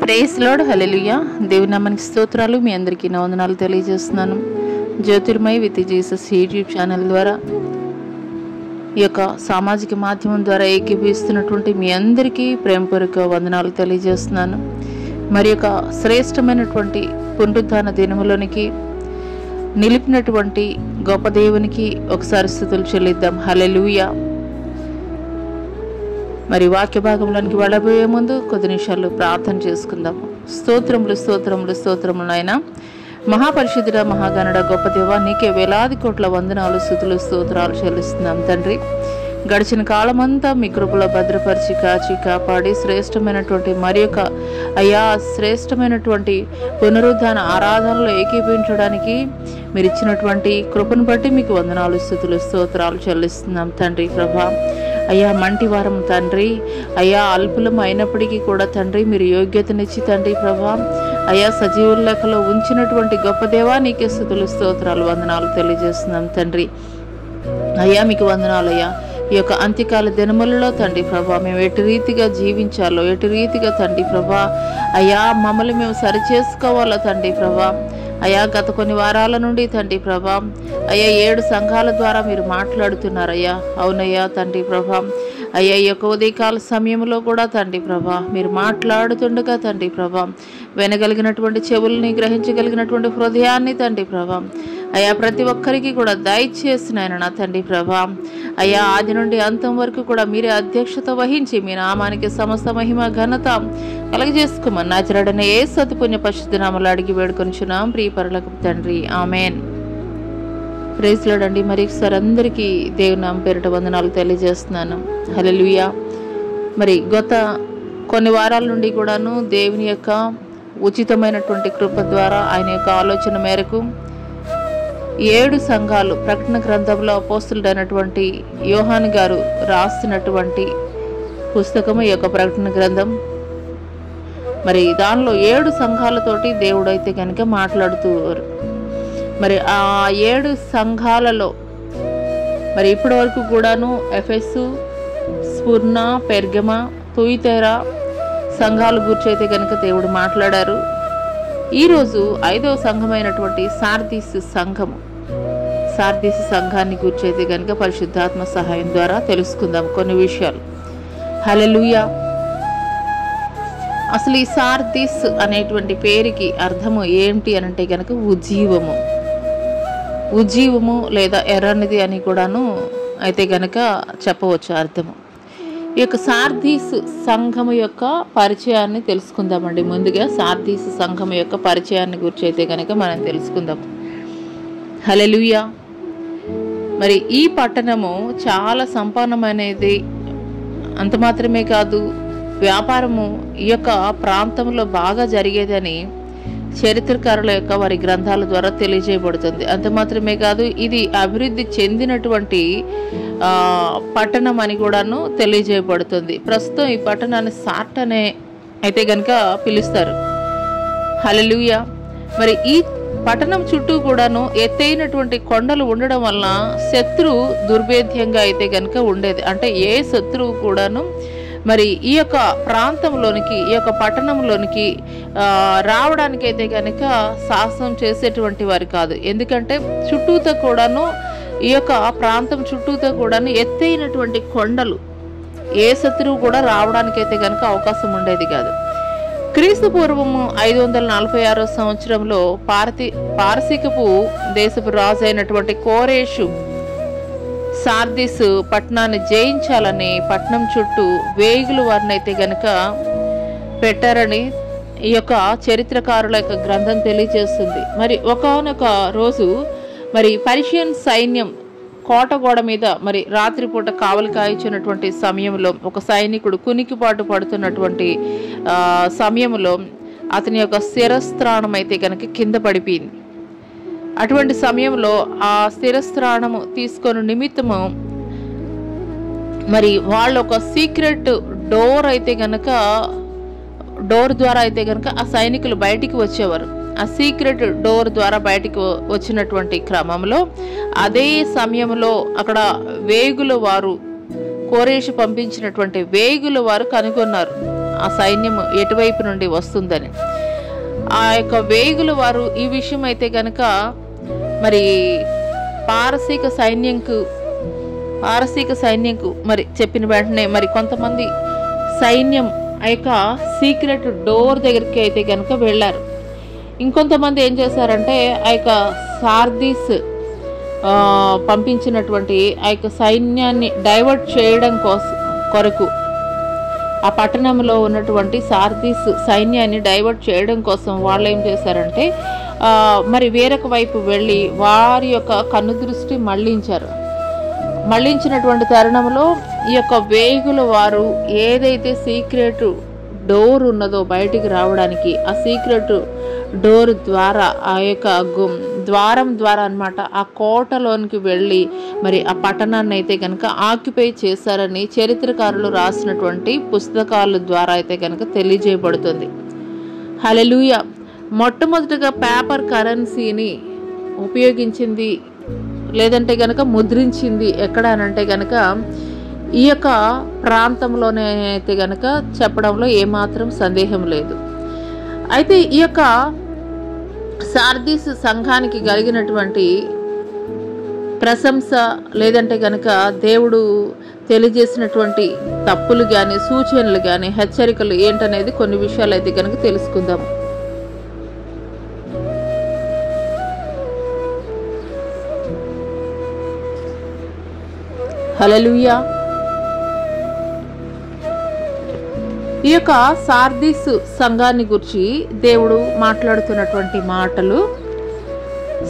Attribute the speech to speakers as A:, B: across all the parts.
A: Praise lord, హల్లెలూయా. దేవుని నామానికి స్తోత్రాలు. మీ అందరికీ నా వందనాలు తెలియజేస్తున్నాను. Jyothirmayi with Jesus YouTube channel ద్వారా ఈ యొక్క సామాజిక మాధ్యమం ద్వారా ఏకీభవిస్తున్నటువంటి మీ అందరికీ ప్రేమపూర్వక వందనాలు తెలియజేస్తున్నాను. మరి యొక్క శ్రేష్టమైనటువంటి పునరుద్ధాన దినములోనికి నిలిపినటువంటి గొప్ప దేవునికి ఒకసారి స్తుతులు చెల్లిద్దాం. హల్లెలూయా. మరి వాక్య భాగంలోనికి వెళ్ళబోయే ముందు కొద్ది నిమిషాలు ప్రార్థన చేసుకుందాం. స్తోత్రములు స్తోత్రములు స్తోత్రములు నాయనా. మహాపరిశుద్ధుడ, మహాగణుడ, గొప్ప దేవ, నీకే వేలాది కోట్ల వందనాలు స్తుతులు స్తోత్రాలు చెల్లిస్తున్నాం తండ్రి. గడిచిన కాలమంతా మీ కృపలో భద్రపరిచి కాచి కాపాడి శ్రేష్టమైనటువంటి మరి యొక్క శ్రేష్టమైనటువంటి పునరుద్ధాన ఆరాధనలో ఏకీభవించడానికి మీరు ఇచ్చినటువంటి కృపను బట్టి మీకు వందనాలు స్తుతులు స్తోత్రాలు చెల్లిస్తున్నాం తండ్రి. ప్రభా మంటి వారం తండ్రి, అల్పులం అయినప్పటికీ కూడా తండ్రి మీరు యోగ్యతనిచ్చి తండ్రి ప్రభా సజీవుల లెక్కలో ఉంచినటువంటి గొప్ప దేవా నీకే స్తుతులు స్తోత్రాలు వందనాలు తెలియజేస్తున్నాం తండ్రి. మీకు వందనాలు ఈ యొక్క అంత్యకాల దినములలో తండ్రి ప్రభా మేము ఎటు రీతిగా జీవించాలో, ఎటు రీతిగా తండ్రి ప్రభా మమ్మల్ని మేము సరిచేసుకోవాలో తండ్రి ప్రభా గత కొన్ని వారాల నుండి తండ్రి ప్రభా 7 సంఘాల ద్వారా మీరు మాట్లాడుతున్నారయ్యా. అవునయ్యా తండ్రి ప్రభా ఈ యొక్క ఉదయకాల సమయంలో కూడా తండ్రి ప్రభా మీరు మాట్లాడుతుండగా తండ్రి ప్రభా వినగలిగినటువంటి చెవుల్ని, గ్రహించగలిగినటువంటి హృదయాన్ని తండ్రి ప్రభా ప్రతి ఒక్కరికి కూడా దయచేసినాయన నా తండ్రి ప్రభా ఆది నుండి అంతం వరకు కూడా మీరే అధ్యక్షత వహించి మీ నామానికి సమస్త మహిమ ఘనత కలగజేసుకోమని నజరేయుడైన యేసు అతి పుణ్య పరిశుద్ధ నామములో అడిగి వేడుకొనుచున్నాం ప్రియ పరలోకపు తండ్రి, ఆమేన్. ప్రైజ్ లార్డ్ అండి. మరి ఒకసారి అందరికీ దేవుని నామం పేరిట వందనాలు తెలియజేస్తున్నాను. హల్లెలూయా. మరి గత కొన్ని వారాల నుండి కూడాను దేవుని యొక్క ఉచితమైనటువంటి కృప ద్వారా ఆయన యొక్క ఆలోచన మేరకు 7 సంఘాలు ప్రకటన గ్రంథంలో అపోస్తలుడైనటువంటి యోహాను గారు రాసినటువంటి పుస్తకము ఈ యొక్క ప్రకటన గ్రంథం. మరి దానిలో 7 సంఘాలతోటి దేవుడైతే కనుక మాట్లాడుతూ మరి ఆ 7 సంఘాలలో మరి ఇప్పటి వరకు కూడాను ఎఫెసు, స్ముర్న, పెర్గమ, తుయితైరా సంఘాల గురించి అయితే కనుక దేవుడు మాట్లాడారు. ఈరోజు 5వ సంఘమైనటువంటి సార్దీసు సంఘాన్ని గురించి అయితే కనుక పరిశుద్ధాత్మ సహాయం ద్వారా తెలుసుకుందాం కొన్ని విషయాలు. హల్లెలూయా. అసలు ఈ సార్దీస్ అనేటువంటి పేరుకి అర్థము ఏంటి అని అంటే కనుక ఉజ్జీవము లేదా ఎర్రనిది అని కూడాను అయితే కనుక చెప్పవచ్చు అర్థము. ఈ యొక్క సార్దీసు సంఘము యొక్క పరిచయాన్ని తెలుసుకుందామండి. ముందుగా సార్దీసు సంఘము యొక్క పరిచయాన్ని గురించి అయితే కనుక మనం తెలుసుకుందాం. హల్లెలూయా. మరి ఈ పట్టణము చాలా సంపన్నమైనది. అంత మాత్రమే కాదు, వ్యాపారము ఈ యొక్క ప్రాంతంలో బాగా జరిగేదని చరిత్రకారుల యొక్క వారి గ్రంథాల ద్వారా తెలియజేయబడుతుంది. అంత మాత్రమే కాదు, ఇది అభివృద్ధి చెందినటువంటి పట్టణం అని కూడాను తెలియజేయబడుతుంది. ప్రస్తుతం ఈ పట్టణాన్ని సార్ట్ అనే అయితే కనుక పిలుస్తారు. హల్లెలూయా. మరి ఈ పట్టణం చుట్టూ కూడాను ఎత్తైనటువంటి కొండలు ఉండడం వలన శత్రువు దుర్భేద్యంగా అయితే కనుక ఉండేది. అంటే ఏ శత్రువు కూడాను మరి ఈ యొక్క ప్రాంతంలోనికి, ఈ యొక్క పట్టణంలోనికి రావడానికి అయితే కనుక సాహసం చేసేటువంటి వారు కాదు. ఎందుకంటే చుట్టూతో కూడాను ఈ యొక్క ప్రాంతం చుట్టూతో కూడాను ఎత్తైనటువంటి కొండలు, ఏ శత్రువు కూడా రావడానికి అయితే కనుక అవకాశం ఉండేది కాదు. క్రీస్తు పూర్వము 546 సంవత్సరంలో పారసీకపు దేశపు రాజు అయినటువంటి కోరేషు సార్దీసు పట్టణాన్ని జయించాలని పట్టణం చుట్టూ వేగులు వారిని అయితే గనక పెట్టారని ఈ యొక్క చరిత్రకారుల యొక్క గ్రంథం తెలియజేస్తుంది. మరి ఒకానొక రోజు మరి పర్షియన్ సైన్యం కోట గోడ మీద మరి రాత్రిపూట కావలి కాయిచున్నటువంటి సమయంలో ఒక సైనికుడు కునికిపాటు పడుతున్నటువంటి సమయంలో అతని యొక్క శిరస్త్రాణం అయితే కనుక కింద పడిపోయింది. అటువంటి సమయంలో ఆ శిరస్త్రాణము తీసుకొని నిమిత్తము మరి వాళ్ళు ఒక సీక్రెట్ డోర్ ద్వారా అయితే కనుక ఆ సైనికులు బయటికి వచ్చేవారు. ఆ సీక్రెట్ డోర్ ద్వారా బయటికి వచ్చినటువంటి క్రమంలో అదే సమయంలో అక్కడ వేగుల వారు కోరేషు పంపించినటువంటి వేగుల వారు కనుగొన్నారు. ఆ సైన్యం ఎటువైపు నుండి వస్తుందని. ఆ యొక్క వేగులు వారు ఈ విషయం అయితే కనుక మరి పారసీక సైన్యంకు మరి చెప్పిన వెంటనే మరి కొంతమంది సైన్యం ఆ యొక్క సీక్రెట్ డోర్ దగ్గరికి అయితే కనుక వెళ్ళారు. ఇంకొంతమంది ఏం చేశారంటే ఆ యొక్క సార్దీస్ పంపించినటువంటి ఆ యొక్క సైన్యాన్ని డైవర్ట్ చేయడం కొరకు ఆ పట్టణంలో ఉన్నటువంటి సార్దీస్ సైన్యాన్ని డైవర్ట్ చేయడం కోసం వాళ్ళు ఏం చేశారంటే మరి వేరొక వైపు వెళ్ళి వారి యొక్క కన్నుదృష్టి మళ్ళించినటువంటి తరుణంలో ఈ యొక్క వేగులు వారు ఏదైతే సీక్రెట్ డోర్ ఉన్నదో బయటికి రావడానికి ఆ సీక్రెట్ డోర్ ద్వారా ఆ యొక్క ద్వారం ద్వారా అన్నమాట ఆ కోటలోనికి వెళ్ళి మరి ఆ పట్టణాన్ని అయితే కనుక ఆక్యుపై చేశారని చరిత్రకారులు రాసినటువంటి పుస్తకాల ద్వారా అయితే కనుక తెలియజేయబడుతుంది. హల్లెలూయా. మొట్టమొదటిగా పేపర్ కరెన్సీని ఉపయోగించింది లేదంటే కనుక ముద్రించింది ఎక్కడ అనంటే కనుక ఈ యొక్క ప్రాంతంలోనే అయితే కనుక చెప్పడంలో ఏమాత్రం సందేహం లేదు. అయితే ఈ యొక్క సార్దీస్ సంఘానికి కలిగినటువంటి ప్రశంస లేదంటే కనుక దేవుడు తెలియజేసినటువంటి తప్పులు కానీ సూచనలు కానీ హెచ్చరికలు ఏంటనేది కొన్ని విషయాలు అయితే కనుక తెలుసుకుందాం. హల్లెలూయా. ఈ యొక్క సార్దీస్ సంఘాన్ని గురించి దేవుడు మాట్లాడుతున్నటువంటి మాటలు,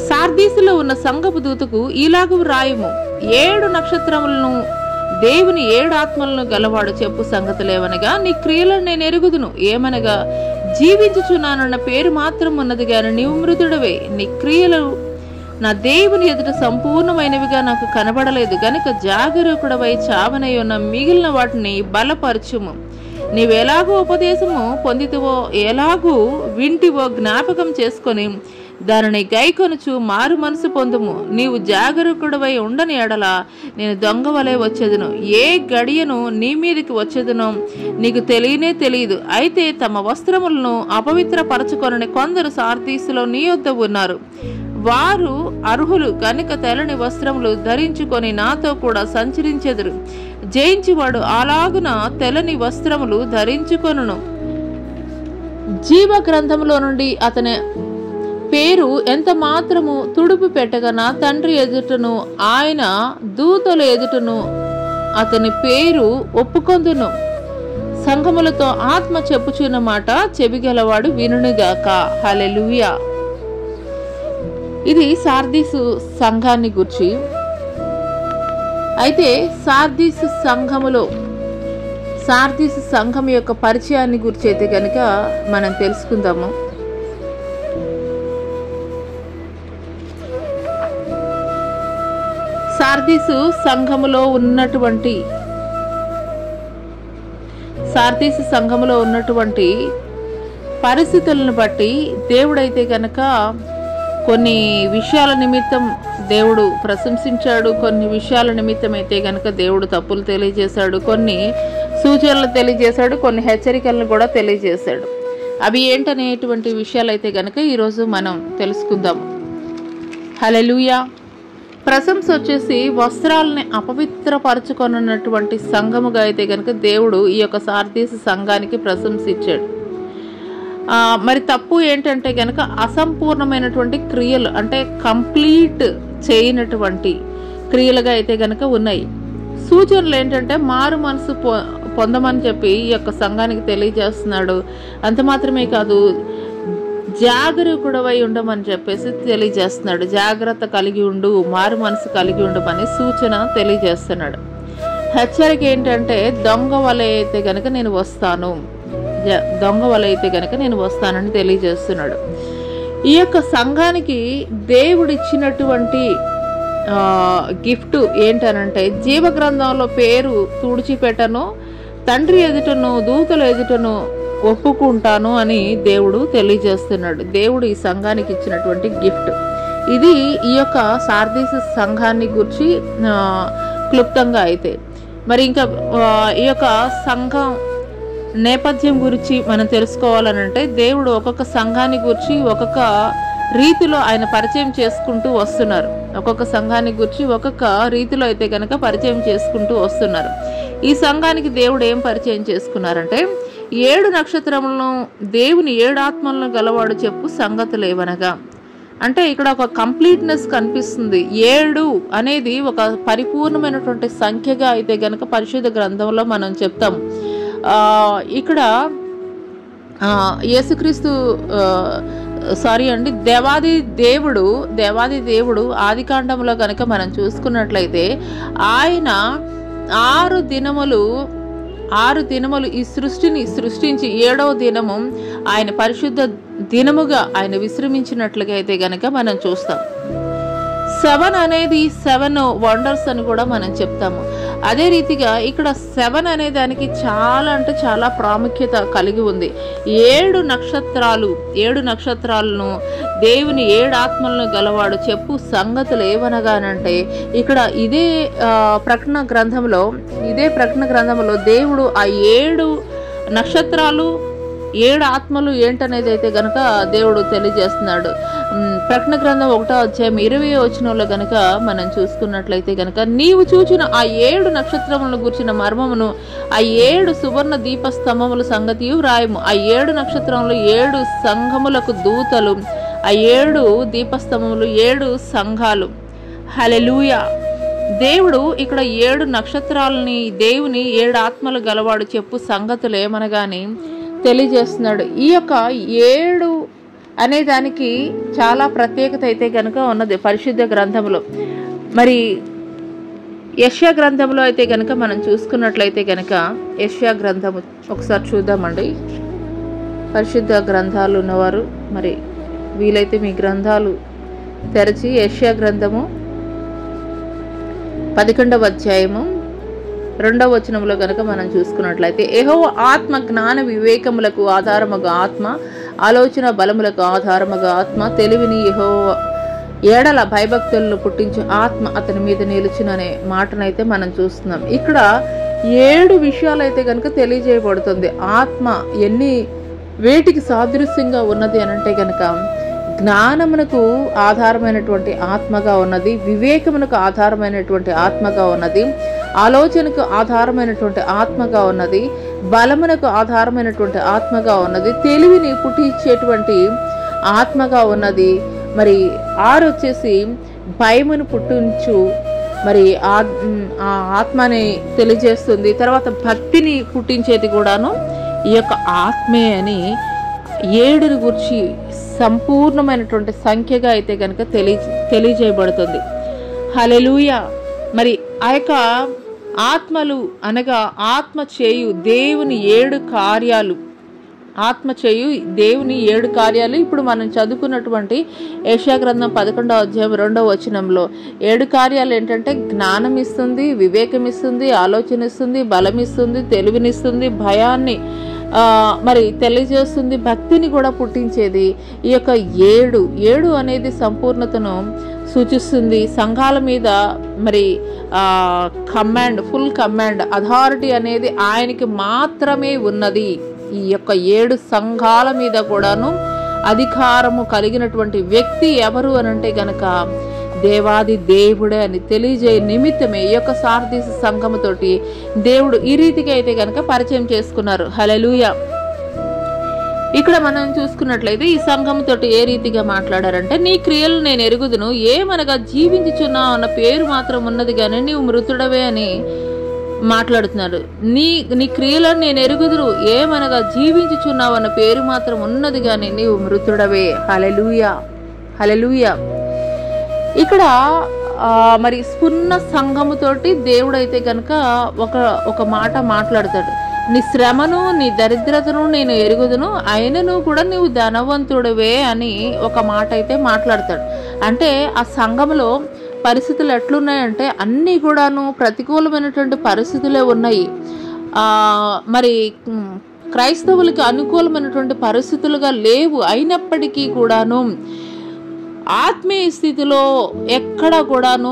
A: సార్దీసులో ఉన్న సంఘపు దూతకు ఇలాగు వ్రాయుము, 7 నక్షత్రములను దేవుని 7 ఆత్మలను గలవాడు చెప్పు సంగతులేవనగా, నీ క్రియలను నేను ఎరుగుదును. ఏమనగా, జీవించుచున్నానన్న పేరు మాత్రం ఉన్నది గాని నీవు మృతుడవే. నీ క్రియలు నా దేవుని ఎదుట సంపూర్ణమైనవిగా నాకు కనబడలేదు గనుక జాగరూకుడవై చావనై ఉన్న మిగిలిన వాటిని బలపరచుము. నీవెలాగూ ఉపదేశము పొందితివో ఎలాగూ వింటివో జ్ఞాపకం చేసుకొని దానిని గైకొనుచు మారు మనసు పొందుము. నీవు జాగరూకుడవై ఉండని ఎడల నేను దొంగ వలె వచ్చేదను, ఏ గడియను నీ మీదకి వచ్చేదనో నీకు తెలియదు. అయితే తమ వస్త్రములను అపవిత్రపరచుకొనని కొందరు సార్దీసులో నీ యొద్ద ఉన్నారు. వారు అర్హులు కనుక తెల్లని వస్త్రములు ధరించుకొని నాతో కూడా సంచరించెదరు. జయించువాడు అలాగున తెల్లని వస్త్రములు ధరించుకొనును. జీవ గ్రంథములో నుండి అతని పేరు ఎంత మాత్రము తుడుపు పెట్టగా నా తండ్రి ఎదుటను ఆయన దూతల ఎదుటను అతని పేరు ఒప్పుకొందును. సంఘములతో ఆత్మ చెప్పుచున్న మాట చెవిగలవాడు వినుగాక. హల్లెలూయా. ఇది సార్దీసు సంఘాన్ని గురించి. అయితే సార్దీసు సంఘం యొక్క పరిచయాన్ని గురించి అయితే కనుక మనం తెలుసుకుందాము. సార్దీసు సంఘములో ఉన్నటువంటి పరిస్థితులను బట్టి దేవుడైతే కనుక కొన్ని విషయాల నిమిత్తం దేవుడు ప్రశంసించాడు, కొన్ని విషయాల నిమిత్తం అయితే కనుక దేవుడు తప్పులు తెలియజేశాడు, కొన్ని సూచనలు తెలియజేశాడు, కొన్ని హెచ్చరికలను కూడా తెలియజేశాడు. అవి ఏంటనేటువంటి విషయాలు అయితే కనుక ఈరోజు మనం తెలుసుకుందాం. హల్లెలూయా. ప్రశంస వచ్చేసి వస్త్రాలని అపవిత్రపరచుకొనున్నటువంటి సంఘముగా అయితే కనుక దేవుడు ఈ యొక్క సార్దీసు సంఘానికి ప్రశంసించాడు. మరి తప్పు ఏంటంటే కనుక అసంపూర్ణమైనటువంటి క్రియలు, అంటే కంప్లీట్ చేయనటువంటి క్రియలుగా అయితే కనుక ఉన్నాయి. సూచనలు ఏంటంటే మారు మనసు పొందమని చెప్పి ఈ యొక్క సంఘానికి తెలియజేస్తున్నాడు. అంత మాత్రమే కాదు, జాగరూకుడవై ఉండమని చెప్పేసి తెలియజేస్తున్నాడు. జాగ్రత్త కలిగి ఉండు, మారు మనసు కలిగి ఉండమని సూచన తెలియజేస్తున్నాడు. హెచ్చరిక ఏంటంటే దొంగ వలె అయితే కనుక నేను వస్తానని తెలియజేస్తున్నాడు. ఈ యొక్క సంఘానికి దేవుడిచ్చినటువంటి గిఫ్ట్ ఏంటనంటే జీవ గ్రంథంలో పేరు తుడిచిపెట్టను, తండ్రి ఎదుటను దూతల ఎదుటను ఒప్పుకుంటాను అని దేవుడు తెలియజేస్తున్నాడు. దేవుడు ఈ సంఘానికి ఇచ్చినటువంటి గిఫ్ట్ ఇది. ఈ యొక్క సార్దీసు సంఘాన్ని గురించి క్లుప్తంగా అయితే మరి ఇంకా ఈ యొక్క సంఘం నేపథ్యం గురించి మనం తెలుసుకోవాలనంటే దేవుడు ఒక్కొక్క సంఘాన్ని గురించి ఒక్కొక్క రీతిలో ఆయన పరిచయం చేసుకుంటూ వస్తున్నారు. ఒక్కొక్క సంఘాన్ని గురించి ఒక్కొక్క రీతిలో అయితే కనుక పరిచయం చేసుకుంటూ వస్తున్నారు. ఈ సంఘానికి దేవుడు ఏం పరిచయం చేసుకున్నారంటే 7 నక్షత్రములను దేవుని 7 ఆత్మలను గలవాడు చెప్పు సంగతులు ఏవనగా. అంటే ఇక్కడ ఒక కంప్లీట్నెస్ కనిపిస్తుంది. 7 అనేది ఒక పరిపూర్ణమైనటువంటి సంఖ్యగా అయితే గనక పరిశుద్ధ గ్రంథంలో మనం చెప్తాం. ఇక్కడ యేసుక్రీస్తు దేవాది దేవుడు ఆదికాండంలో కనుక మనం చూసుకున్నట్లయితే ఆయన 6 దినములు ఈ సృష్టిని సృష్టించి 7వ దినము ఆయన పరిశుద్ధ దినముగా ఆయన విశ్రమించినట్లుగా అయితే గనక మనం చూస్తాం. 7 అనేది 7 వండర్స్ అని కూడా మనం చెప్తాము. అదే రీతిగా ఇక్కడ 7 అనే దానికి చాలా అంటే చాలా ప్రాముఖ్యత కలిగి ఉంది. 7 నక్షత్రాలను దేవుని 7 ఆత్మలను గలవాడు చెప్పు సంగతులు ఏవనగానంటే ఇక్కడ ఇదే ప్రకటన గ్రంథంలో దేవుడు ఆ 7 నక్షత్రాలు 7 ఆత్మలు ఏంటనేది అయితే గనక దేవుడు తెలియజేస్తున్నాడు. ప్రకటన గ్రంథం 1వ అధ్యాయం 20వ వచనంలో గనక మనం చూసుకున్నట్లయితే గనక నీవు చూచిన ఆ 7 నక్షత్రములను గుర్చిన మర్మమును ఆ 7 సువర్ణ దీపస్తంభముల సంగతియు రాయము. ఆ 7 నక్షత్రములు 7 సంఘములకు దూతలు, ఆ 7 దీపస్తంభములు 7 సంఘాలు. హల్లెలూయా. దేవుడు ఇక్కడ 7 నక్షత్రాలని దేవుని 7 ఆత్మలు గలవాడు చెప్పు సంగతులు ఏమనగాని తెలియజేస్తున్నాడు. ఈ యొక్క 7 అనే దానికి చాలా ప్రత్యేకత అయితే కనుక ఉన్నది పరిశుద్ధ గ్రంథంలో. మరి యెషయా గ్రంథంలో అయితే కనుక మనం చూసుకున్నట్లయితే కనుక యెషయా గ్రంథము ఒకసారి చూద్దామండి. పరిశుద్ధ గ్రంథాలు ఉన్నవారు మరి వీలైతే మీ గ్రంథాలు తెరచి యెషయా గ్రంథము 11వ అధ్యాయము 2వ వచనంలో కనుక మనం చూసుకున్నట్లయితే యెహోవా ఆత్మ జ్ఞాన వివేకములకు ఆధారముగా ఆత్మ, ఆలోచన బలములకు ఆధారముగా ఆత్మ, తెలివిని యెహోవా ఏడల భయభక్తులను పుట్టించు ఆత్మ అతని మీద నిలుచుననే మాటనైతే మనం చూస్తున్నాం. ఇక్కడ 7 విషయాలు అయితే కనుక తెలియజేయబడుతుంది. ఆత్మ వేటికి సాదృశ్యంగా ఉన్నది అనంటే కనుక జ్ఞానమునకు ఆధారమైనటువంటి ఆత్మగా ఉన్నది, వివేకమునకు ఆధారమైనటువంటి ఆత్మగా ఉన్నది, ఆలోచనకు ఆధారమైనటువంటి ఆత్మగా ఉన్నది, బలమునకు ఆధారమైనటువంటి ఆత్మగా ఉన్నది, తెలివిని పుట్టించేటువంటి ఆత్మగా ఉన్నది. మరి 6 వచ్చేసి భయమును పుట్టించు మరి ఆ ఆత్మని తెలియజేస్తుంది. తర్వాత భక్తిని పుట్టించేది కూడాను ఈ యొక్క ఆత్మే అని 7 గురించి సంపూర్ణమైనటువంటి సంఖ్యగా అయితే కనుక తెలియజేయబడుతుంది. హల్లెలూయా. మరి ఆ యొక్క ఆత్మలు అనగా ఆత్మ చేయు దేవుని 7 కార్యాలు, ఇప్పుడు మనం చదువుకున్నటువంటి యెషయా గ్రంథం 11వ అధ్యాయం 2వ వచనంలో 7 కార్యాలు ఏంటంటే జ్ఞానం ఇస్తుంది, వివేకం ఇస్తుంది, ఆలోచన ఇస్తుంది, బలం ఇస్తుంది, తెలివినిస్తుంది, భయాన్ని మరి తెలియజేస్తుంది, భక్తిని కూడా పుట్టించేది. ఈ యొక్క 7 అనేది సంపూర్ణతను సూచిస్తుంది. సంఘాల మీద మరి ఫుల్ కమాండ్ అథారిటీ అనేది ఆయనకి మాత్రమే ఉన్నది. ఈ యొక్క 7 సంఘాల మీద కూడాను అధికారము కలిగినటువంటి వ్యక్తి ఎవరు అనంటే గనక దేవాది దేవుడే అని తెలియజేయ నిమిత్తమే ఈ యొక్క సార్దీస్ సంఘముతోటి దేవుడు ఈ రీతిగా అయితే గనక పరిచయం చేసుకున్నారు. హల్లెలూయా. ఇక్కడ మనం చూసుకున్నట్లయితే ఈ సంఘముతోటి ఏ రీతిగా మాట్లాడారంటే నీ క్రియలు నేను ఎరుగుదును, ఏమనగా జీవించుచున్నావు అన్న పేరు మాత్రం ఉన్నది కానీ నీవు మృతుడవే అని మాట్లాడుతున్నారు. నీ క్రియలను నేను ఎరుగుదురు, ఏమనగా జీవించుచున్నావు అన్న పేరు మాత్రం ఉన్నది కానీ నీవు మృతుడవే. హల్లెలూయా. హల్లెలూయా. ఇక్కడ మరి స్ఫున్న సంఘముతోటి దేవుడైతే కనుక ఒక మాట మాట్లాడతాడు. నీ శ్రమను నీ దరిద్రతను నేను ఎరుగుదును, అయినను కూడా నీవు ధనవంతుడవే అని ఒక మాట అయితే మాట్లాడతాడు. అంటే ఆ సంఘములో పరిస్థితులు ఎట్లున్నాయంటే అన్నీ కూడాను ప్రతికూలమైనటువంటి పరిస్థితులే ఉన్నాయి. మరి క్రైస్తవులకి అనుకూలమైనటువంటి పరిస్థితులుగా లేవు. అయినప్పటికీ కూడాను ఆత్మీయ స్థితిలో ఎక్కడ కూడాను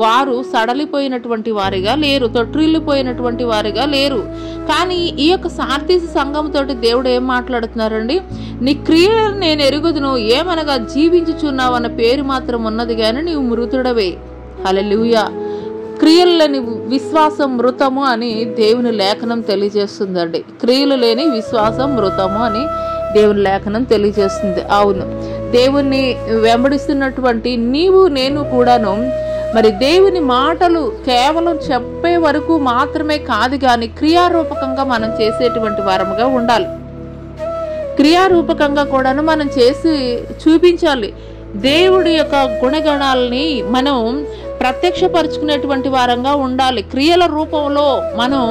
A: వారు సడలిపోయినటువంటి వారిగా లేరు, తొట్టిల్లిపోయినటువంటి వారిగా లేరు. కానీ ఈ యొక్క సార్దీసు సంఘంతో దేవుడు ఏం మాట్లాడుతున్నారండి? నీ క్రియలు నేను ఎరుగుదును, ఏమనగా జీవించుచున్నావు అన్న పేరు మాత్రం ఉన్నది కానీ నీవు మృతుడవే. హల్లెలూయా. క్రియలు లేని విశ్వాసం మృతము అని దేవుని లేఖనం తెలియజేస్తుందండి. క్రియలు లేని విశ్వాసం మృతము అని దేవుని లేఖనం తెలియజేస్తుంది. అవును, దేవుణ్ణి వెంబడిస్తున్నటువంటి నీవు నేను కూడాను మరి దేవుని మాటలు కేవలం చెప్పే వరకు మాత్రమే కాదు కానీ క్రియారూపకంగా మనం చేసేటువంటి వారముగా ఉండాలి. క్రియారూపకంగా కూడాను మనం చేసి చూపించాలి. దేవుడి యొక్క గుణగణాలని మనం ప్రత్యక్షపరుచుకునేటువంటి వారంగా ఉండాలి. క్రియల రూపంలో మనం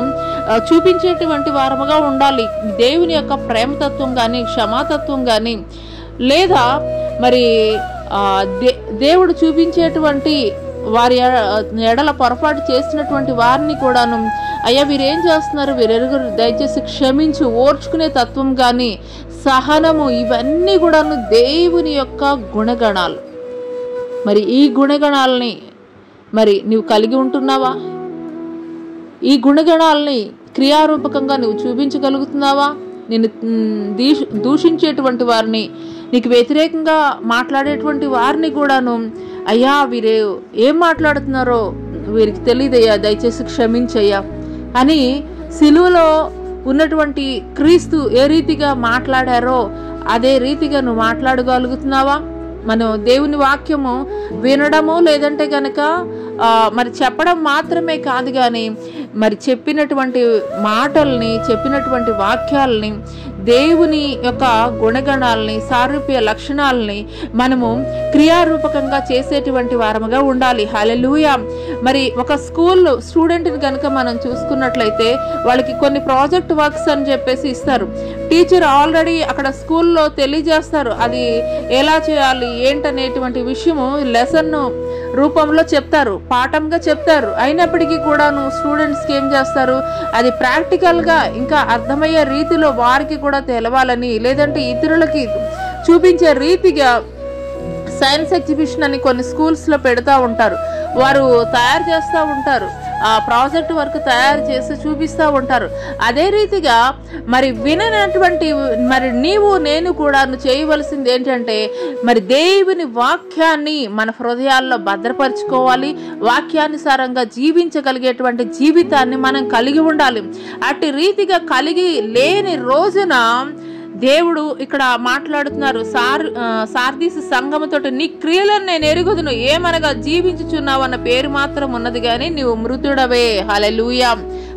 A: చూపించేటువంటి వారముగా ఉండాలి. దేవుని యొక్క ప్రేమతత్వం కానీ, క్షమాతత్వం కానీ, లేదా మరి దేవుడు చూపించేటువంటి వారి ఎడల పొరపాటు చేసినటువంటి వారిని కూడాను, అయ్యా వీరేం చేస్తున్నారు, వీరెరుగురు దయచేసి క్షమించి ఓర్చుకునే తత్వం కానీ, సహనము, ఇవన్నీ కూడాను దేవుని యొక్క గుణగణాలు. మరి ఈ గుణగణాలని మరి నువ్వు కలిగి ఉంటున్నావా? ఈ గుణగణాలని క్రియారూపకంగా నువ్వు చూపించగలుగుతున్నావా? నేను దూషించేటువంటి వారిని, నీకు వ్యతిరేకంగా మాట్లాడేటువంటి వారిని కూడాను, అయ్యా వీరే ఏం మాట్లాడుతున్నారో వీరికి తెలియదయ్యా, దయచేసి క్షమించయ్యా అని సిలువలో ఉన్నటువంటి క్రీస్తు ఏ రీతిగా మాట్లాడారో అదే రీతిగా నువ్వు మాట్లాడగలుగుతున్నావా? మనం దేవుని వాక్యము వినడము లేదంటే గనక మరి చెప్పడం మాత్రమే కాదు కానీ మరి చెప్పినటువంటి మాటల్ని, చెప్పినటువంటి వాక్యాలని, దేవుని యొక్క గుణగణాలని, సారూప్య లక్షణాలని మనము క్రియారూపకంగా చేసేటువంటి వారముగా ఉండాలి. హల్లెలూయా. మరి ఒక స్టూడెంట్ని కనుక మనం చూసుకున్నట్లయితే వాళ్ళకి కొన్ని ప్రాజెక్ట్ వర్క్స్ అని చెప్పేసి ఇస్తారు. టీచర్ ఆల్రెడీ అక్కడ స్కూల్లో తెలియజేస్తారు, అది ఎలా చేయాలి ఏంటనేటువంటి విషయము లెసన్ రూపంలో చెప్తారు, పాఠంగా చెప్తారు. అయినప్పటికీ కూడాను స్టూడెంట్స్కి ఏం చేస్తారు, అది ప్రాక్టికల్గా ఇంకా అర్థమయ్యే రీతిలో వారికి కూడా తెలవాలని, లేదంటే ఇతరులకి చూపించే రీతిగా సైన్స్ ఎగ్జిబిషన్ అని కొన్ని స్కూల్స్లో పెడతా ఉంటారు. వారు తయారు చేస్తూ ఉంటారు, ఆ ప్రాజెక్ట్ వర్క్ తయారు చేసి చూపిస్తూ ఉంటారు. అదే రీతిగా మరి విననటువంటి మరి నీవు నేను కూడా చేయవలసింది ఏంటంటే మరి దేవుని వాక్యాన్ని మన హృదయాల్లో భద్రపరచుకోవాలి. వాక్యానుసారంగా జీవించగలిగేటువంటి జీవితాన్ని మనం కలిగి ఉండాలి. అట్టి రీతిగా కలిగి లేని రోజున దేవుడు ఇక్కడ మాట్లాడుతున్నారు, సార్దీసు సంఘముతో నీ క్రియలను నేను ఎరుగుదును, ఏమనగా జీవించుచున్నావు అన్న పేరు మాత్రం ఉన్నది కానీ నీవు మృతుడవే. హల్లెలూయా,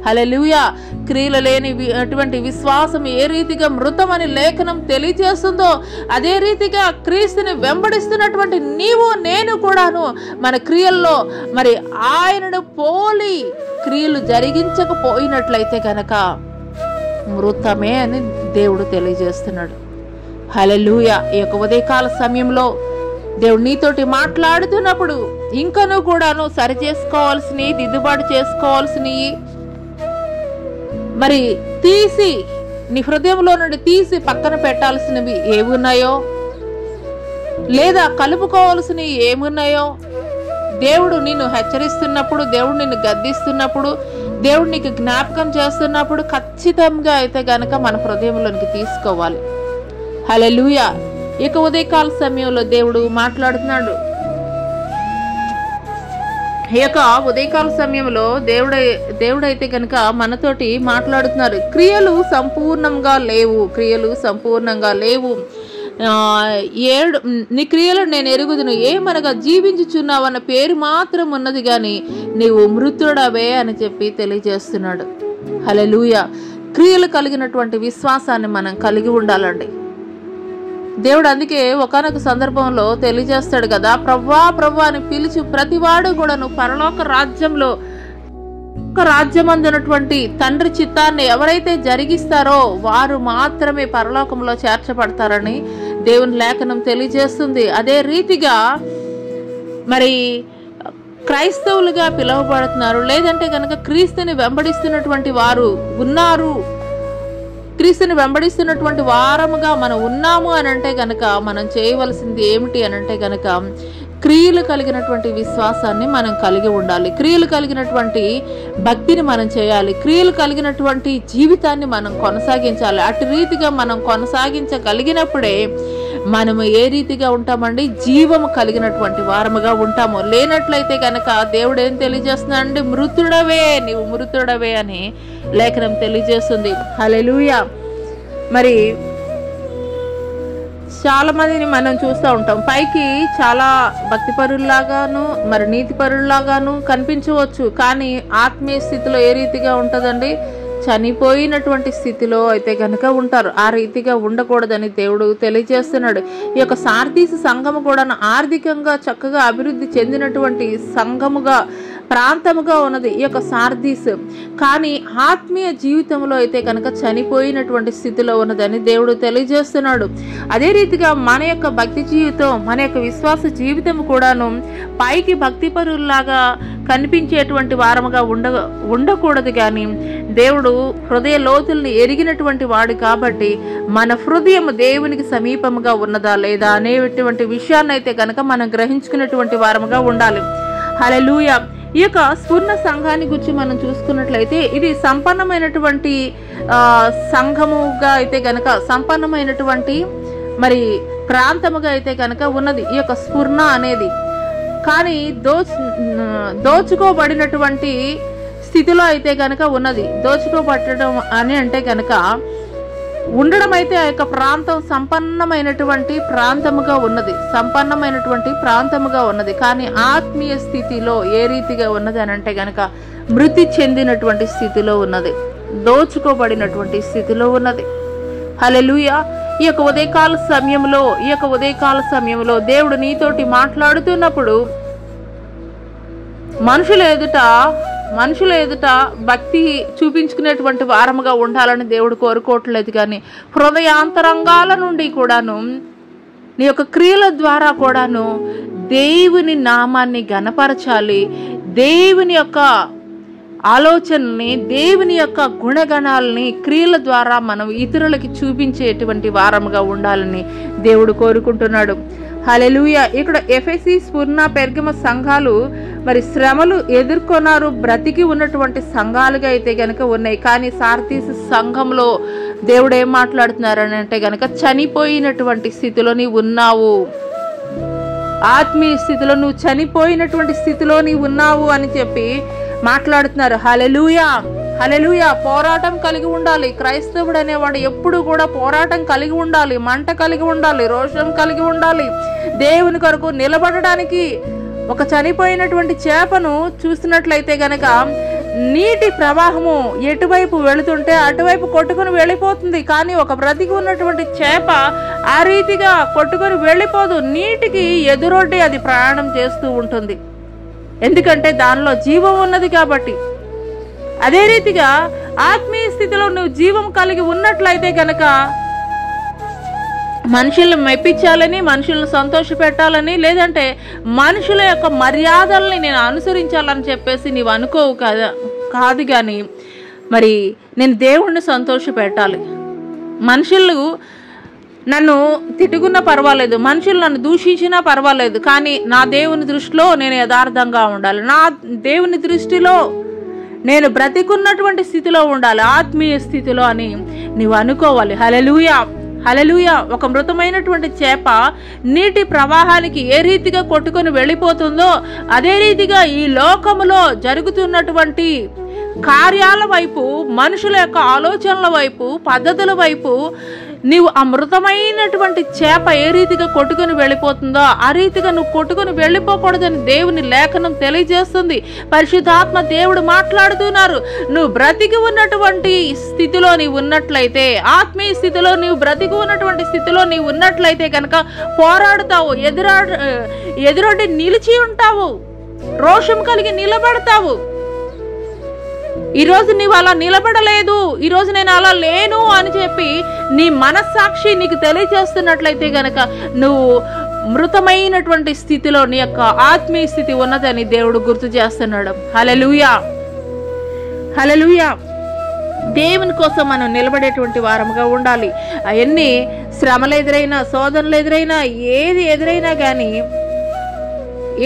A: హల్లెలూయా. క్రియలు లేని అటువంటి విశ్వాసం ఏ రీతిగా మృతమని లేఖనం తెలియజేస్తుందో అదే రీతిగా క్రీస్తుని వెంబడిస్తున్నటువంటి నీవు నేను కూడాను మన క్రియల్లో మరి ఆయనను పోలి క్రియలు జరిగించకపోయినట్లయితే కనుక మృతమే అని దేవుడు తెలియజేస్తున్నాడు. హల్లెలూయా. ఈ యొక్క ఉదయకాల సమయంలో దేవుడు నీతోటి మాట్లాడుతున్నప్పుడు ఇంకను కూడాను సరి చేసుకోవాల్సినవి, దిద్దుబాటు చేసుకోవాల్సినవి మరి తీసి నీ హృదయంలో నుండి తీసి పక్కన పెట్టాల్సినవి ఏమున్నాయో, లేదా కలుపుకోవాల్సినవి ఏమున్నాయో, దేవుడు నిన్ను హెచ్చరిస్తున్నప్పుడు, దేవుడు నిన్ను గద్దిస్తున్నప్పుడు, దేవుడు నీకు జ్ఞాపకం చేస్తున్నప్పుడు ఖచ్చితంగా అయితే గనక మన హృదయంలోనికి తీసుకోవాలి. హల్లెలూయా. ఇక ఉదయకాల సమయంలో దేవుడు మాట్లాడుతున్నాడు. ఈ యొక్క ఉదయకాల సమయంలో దేవుడైతే కనుక మనతోటి మాట్లాడుతున్నారు. క్రియలు సంపూర్ణంగా లేవు, క్రియలు సంపూర్ణంగా లేవు. నీ క్రియలు నేను ఎరుగుదును, ఏమనగా జీవించుచున్నావు అన్న పేరు మాత్రం ఉన్నది కానీ నీవు మృతుడవే అని చెప్పి తెలియజేస్తున్నాడు. హల్లెలూయా. క్రియలు కలిగినటువంటి విశ్వాసాన్ని మనం కలిగి ఉండాలండి. దేవుడు అందుకే ఒకానొక సందర్భంలో తెలియజేస్తాడు కదా, ప్రవ్వా ప్రవ్వా అని పిలిచి ప్రతివాడు కూడా నువ్వు పరలోక రాజ్యంలో రాజ్యమందునటువంటి తండ్రి చిత్తాన్ని ఎవరైతే జరిగిస్తారో వారు మాత్రమే పరలోకంలో చేర్చబడతారని దేవుని లేఖనం తెలియజేస్తుంది. అదే రీతిగా మరి క్రైస్తవులుగా పిలువబడుతున్నారు, లేదంటే కనుక క్రీస్తుని వెంబడిస్తున్నటువంటి వారు ఉన్నారు. క్రీస్తుని వెంబడిస్తున్నటువంటి వారముగా మనం ఉన్నాము అని అంటే గనక మనం చేయవలసింది ఏమిటి అని అంటే గనక క్రియలు కలిగినటువంటి విశ్వాసాన్ని మనం కలిగి ఉండాలి. క్రియలు కలిగినటువంటి భక్తిని మనం చేయాలి. క్రియలు కలిగినటువంటి జీవితాన్ని మనం కొనసాగించాలి. అటు రీతిగా మనం కొనసాగించగలిగినప్పుడే మనము ఏ రీతిగా ఉంటామండి? జీవము కలిగినటువంటి వారముగా ఉంటాము. లేనట్లయితే కనుక దేవుడు ఏం తెలియజేస్తున్నాడంటే, మృతుడవే, నీవు మృతుడవే అని లేఖనం తెలియజేస్తుంది. హల్లెలూయా. మరి చాలా మందిని మనం చూస్తూ ఉంటాం. పైకి చాలా భక్తిపరుల్లాగాను మరి నీతిపరుల్లాగాను కనిపించవచ్చు, కానీ ఆత్మీయ స్థితిలో ఏ రీతిగా ఉంటుందండి? చనిపోయినటువంటి స్థితిలో అయితే కనుక ఉంటారు. ఆ రీతిగా ఉండకూడదని దేవుడు తెలియజేస్తున్నాడు. ఈ యొక్క సార్దీసు సంఘము కూడా ఆర్థికంగా చక్కగా అభివృద్ధి చెందినటువంటి సంఘముగా ప్రాంతముగా ఉన్నది ఈ యొక్క సార్దీస్. కానీ ఆత్మీయ జీవితంలో అయితే కనుక చనిపోయినటువంటి స్థితిలో ఉన్నదని దేవుడు తెలియజేస్తున్నాడు. అదే రీతిగా మన యొక్క భక్తి జీవితం, మన యొక్క విశ్వాస జీవితం కూడాను పైకి భక్తిపరుల్లాగా కనిపించేటువంటి వారముగా ఉండకూడదు. కానీ దేవుడు హృదయ లోతుల్ని ఎరిగినటువంటి వాడు కాబట్టి మన హృదయం దేవునికి సమీపముగా ఉన్నదా లేదా అనేటువంటి విషయాన్ని అయితే కనుక మనం గ్రహించుకున్నటువంటి వారముగా ఉండాలి. హల్లెలూయా. ఈ యొక్క స్ఫూర్ణ సంఘాన్ని గురించి మనం చూసుకున్నట్లయితే ఇది సంపన్నమైనటువంటి సంఘముగా అయితే కనుక సంపన్నమైనటువంటి మరి ప్రాంతముగా అయితే కనుక ఉన్నది ఈ యొక్క స్ఫూర్ణ అనేది. కానీ దోచుకోబడినటువంటి స్థితిలో అయితే కనుక ఉన్నది. దోచుకోబట్టడం అని అంటే కనుక ఉండడం అయితే ఆ యొక్క ప్రాంతం సంపన్నమైనటువంటి ప్రాంతముగా ఉన్నది. కానీ ఆత్మీయ స్థితిలో ఏ రీతిగా ఉన్నది అని అంటే కనుక మృతి చెందినటువంటి స్థితిలో ఉన్నది, దోచుకోబడినటువంటి స్థితిలో ఉన్నది. హల్లెలూయా. ఈ యొక్క ఉదయకాల సమయంలో దేవుడు నీతోటి మాట్లాడుతున్నప్పుడు మనుషుల ఎదుట భక్తి చూపించుకునేటువంటి వారముగా ఉండాలని దేవుడు కోరుకోవట్లేదు. కానీ హృదయాంతరంగాల నుండి కూడాను నీ యొక్క క్రియల ద్వారా కూడాను దేవుని నామాన్ని ఘనపరచాలి. దేవుని యొక్క ఆలోచనని, దేవుని యొక్క గుణగణాలని క్రియల ద్వారా మనం ఇతరులకి చూపించేటువంటి వారముగా ఉండాలని దేవుడు కోరుకుంటున్నాడు. హల్లెలూయా. ఇక్కడ ఎఫెసీ, స్ఫూర్ణ, పెర్గమ సంఘాలు మరి శ్రమలు ఎదుర్కొన్నారు, బ్రతికి ఉన్నటువంటి సంఘాలుగా అయితే గనక ఉన్నాయి. కానీ సార్దీసు సంఘంలో దేవుడు ఏం మాట్లాడుతున్నారని అంటే గనక చనిపోయినటువంటి స్థితిలో నీవు ఉన్నావు, ఆత్మీయ స్థితిలో నువ్వు చనిపోయినటువంటి స్థితిలో నీవు ఉన్నావు అని చెప్పి మాట్లాడుతున్నారు. హల్లెలూయా. హల్లెలూయా. పోరాటం కలిగి ఉండాలి. క్రైస్తవుడు అనేవాడు ఎప్పుడు కూడా పోరాటం కలిగి ఉండాలి, మంట కలిగి ఉండాలి, రోషం కలిగి ఉండాలి. దేవుని కొరకు నిలబడడానికి ఒక చనిపోయినటువంటి చేపను చూసినట్లయితే గనక నీటి ప్రవాహము ఎటువైపు వెళుతుంటే అటువైపు కొట్టుకుని వెళ్ళిపోతుంది. కానీ ఒక బ్రతికి ఉన్నటువంటి చేప ఆ రీతిగా కొట్టుకుని వెళ్ళిపోదు, నీటికి ఎదురొడ్డి అది ప్రయాణం చేస్తూ ఉంటుంది. ఎందుకంటే దానిలో జీవం ఉన్నది కాబట్టి. అదే రీతిగా ఆత్మీయ స్థితిలో నువ్వు జీవం కలిగి ఉన్నట్లయితే గనక మనుషులను మెప్పించాలని, మనుషులను సంతోష పెట్టాలని, లేదంటే మనుషుల యొక్క మర్యాదల్ని నేను అనుసరించాలని చెప్పేసి నీవు అనుకోవు కాదు. కానీ మరి నేను దేవుణ్ణి సంతోష పెట్టాలి. మనుషులు నన్ను తిట్టుకున్నా పర్వాలేదు, మనుషులు నన్ను దూషించినా పర్వాలేదు, కానీ నా దేవుని దృష్టిలో నేను యథార్థంగా ఉండాలి. నా దేవుని దృష్టిలో నేను బ్రతికున్నటువంటి స్థితిలో ఉండాలి, ఆత్మీయ స్థితిలో అని నీవు అనుకోవాలి. హల్లెలూయా. హల్లెలూయా. ఒక మృతమైనటువంటి చేప నీటి ప్రవాహానికి ఏ రీతిగా కొట్టుకొని వెళ్ళిపోతుందో అదే రీతిగా ఈ లోకములో జరుగుతున్నటువంటి కార్యాల వైపు, మనుషుల యొక్క ఆలోచనల వైపు, పద్ధతుల వైపు నీవు ఆ మృతమైనటువంటి చేప ఏ రీతిగా కొట్టుకుని వెళ్ళిపోతుందో ఆ రీతిగా నువ్వు కొట్టుకుని వెళ్ళిపోకూడదని దేవుని లేఖనం తెలియజేస్తుంది. పరిశుద్ధాత్మ దేవుడు మాట్లాడుతున్నారు. నువ్వు బ్రతికి ఉన్నటువంటి స్థితిలో నీవు ఉన్నట్లయితే, ఆత్మీయ స్థితిలో నీవు బ్రతికి ఉన్నటువంటి స్థితిలో నీవు ఉన్నట్లయితే కనుక పోరాడుతావు, ఎదురొడ్డి నిలిచి ఉంటావు, రోషం కలిగి నిలబడతావు. ఈరోజు నీవు అలా నిలబడలేదు, ఈరోజు నేను అలా లేను అని చెప్పి నీ మనస్సాక్షి నీకు తెలియజేస్తున్నట్లయితే గనక నువ్వు మృతమైనటువంటి స్థితిలో నీ యొక్క ఆత్మీయ స్థితి ఉన్నదని దేవుడు గుర్తు చేస్తున్నాడు. హల్లెలూయా. హల్లెలూయా. దేవుని కోసం మనం నిలబడేటువంటి వారముగా ఉండాలి. అవన్నీ శ్రమలు ఎదురైనా, శోధనలు ఎదురైనా, ఏది ఎదురైనా కానీ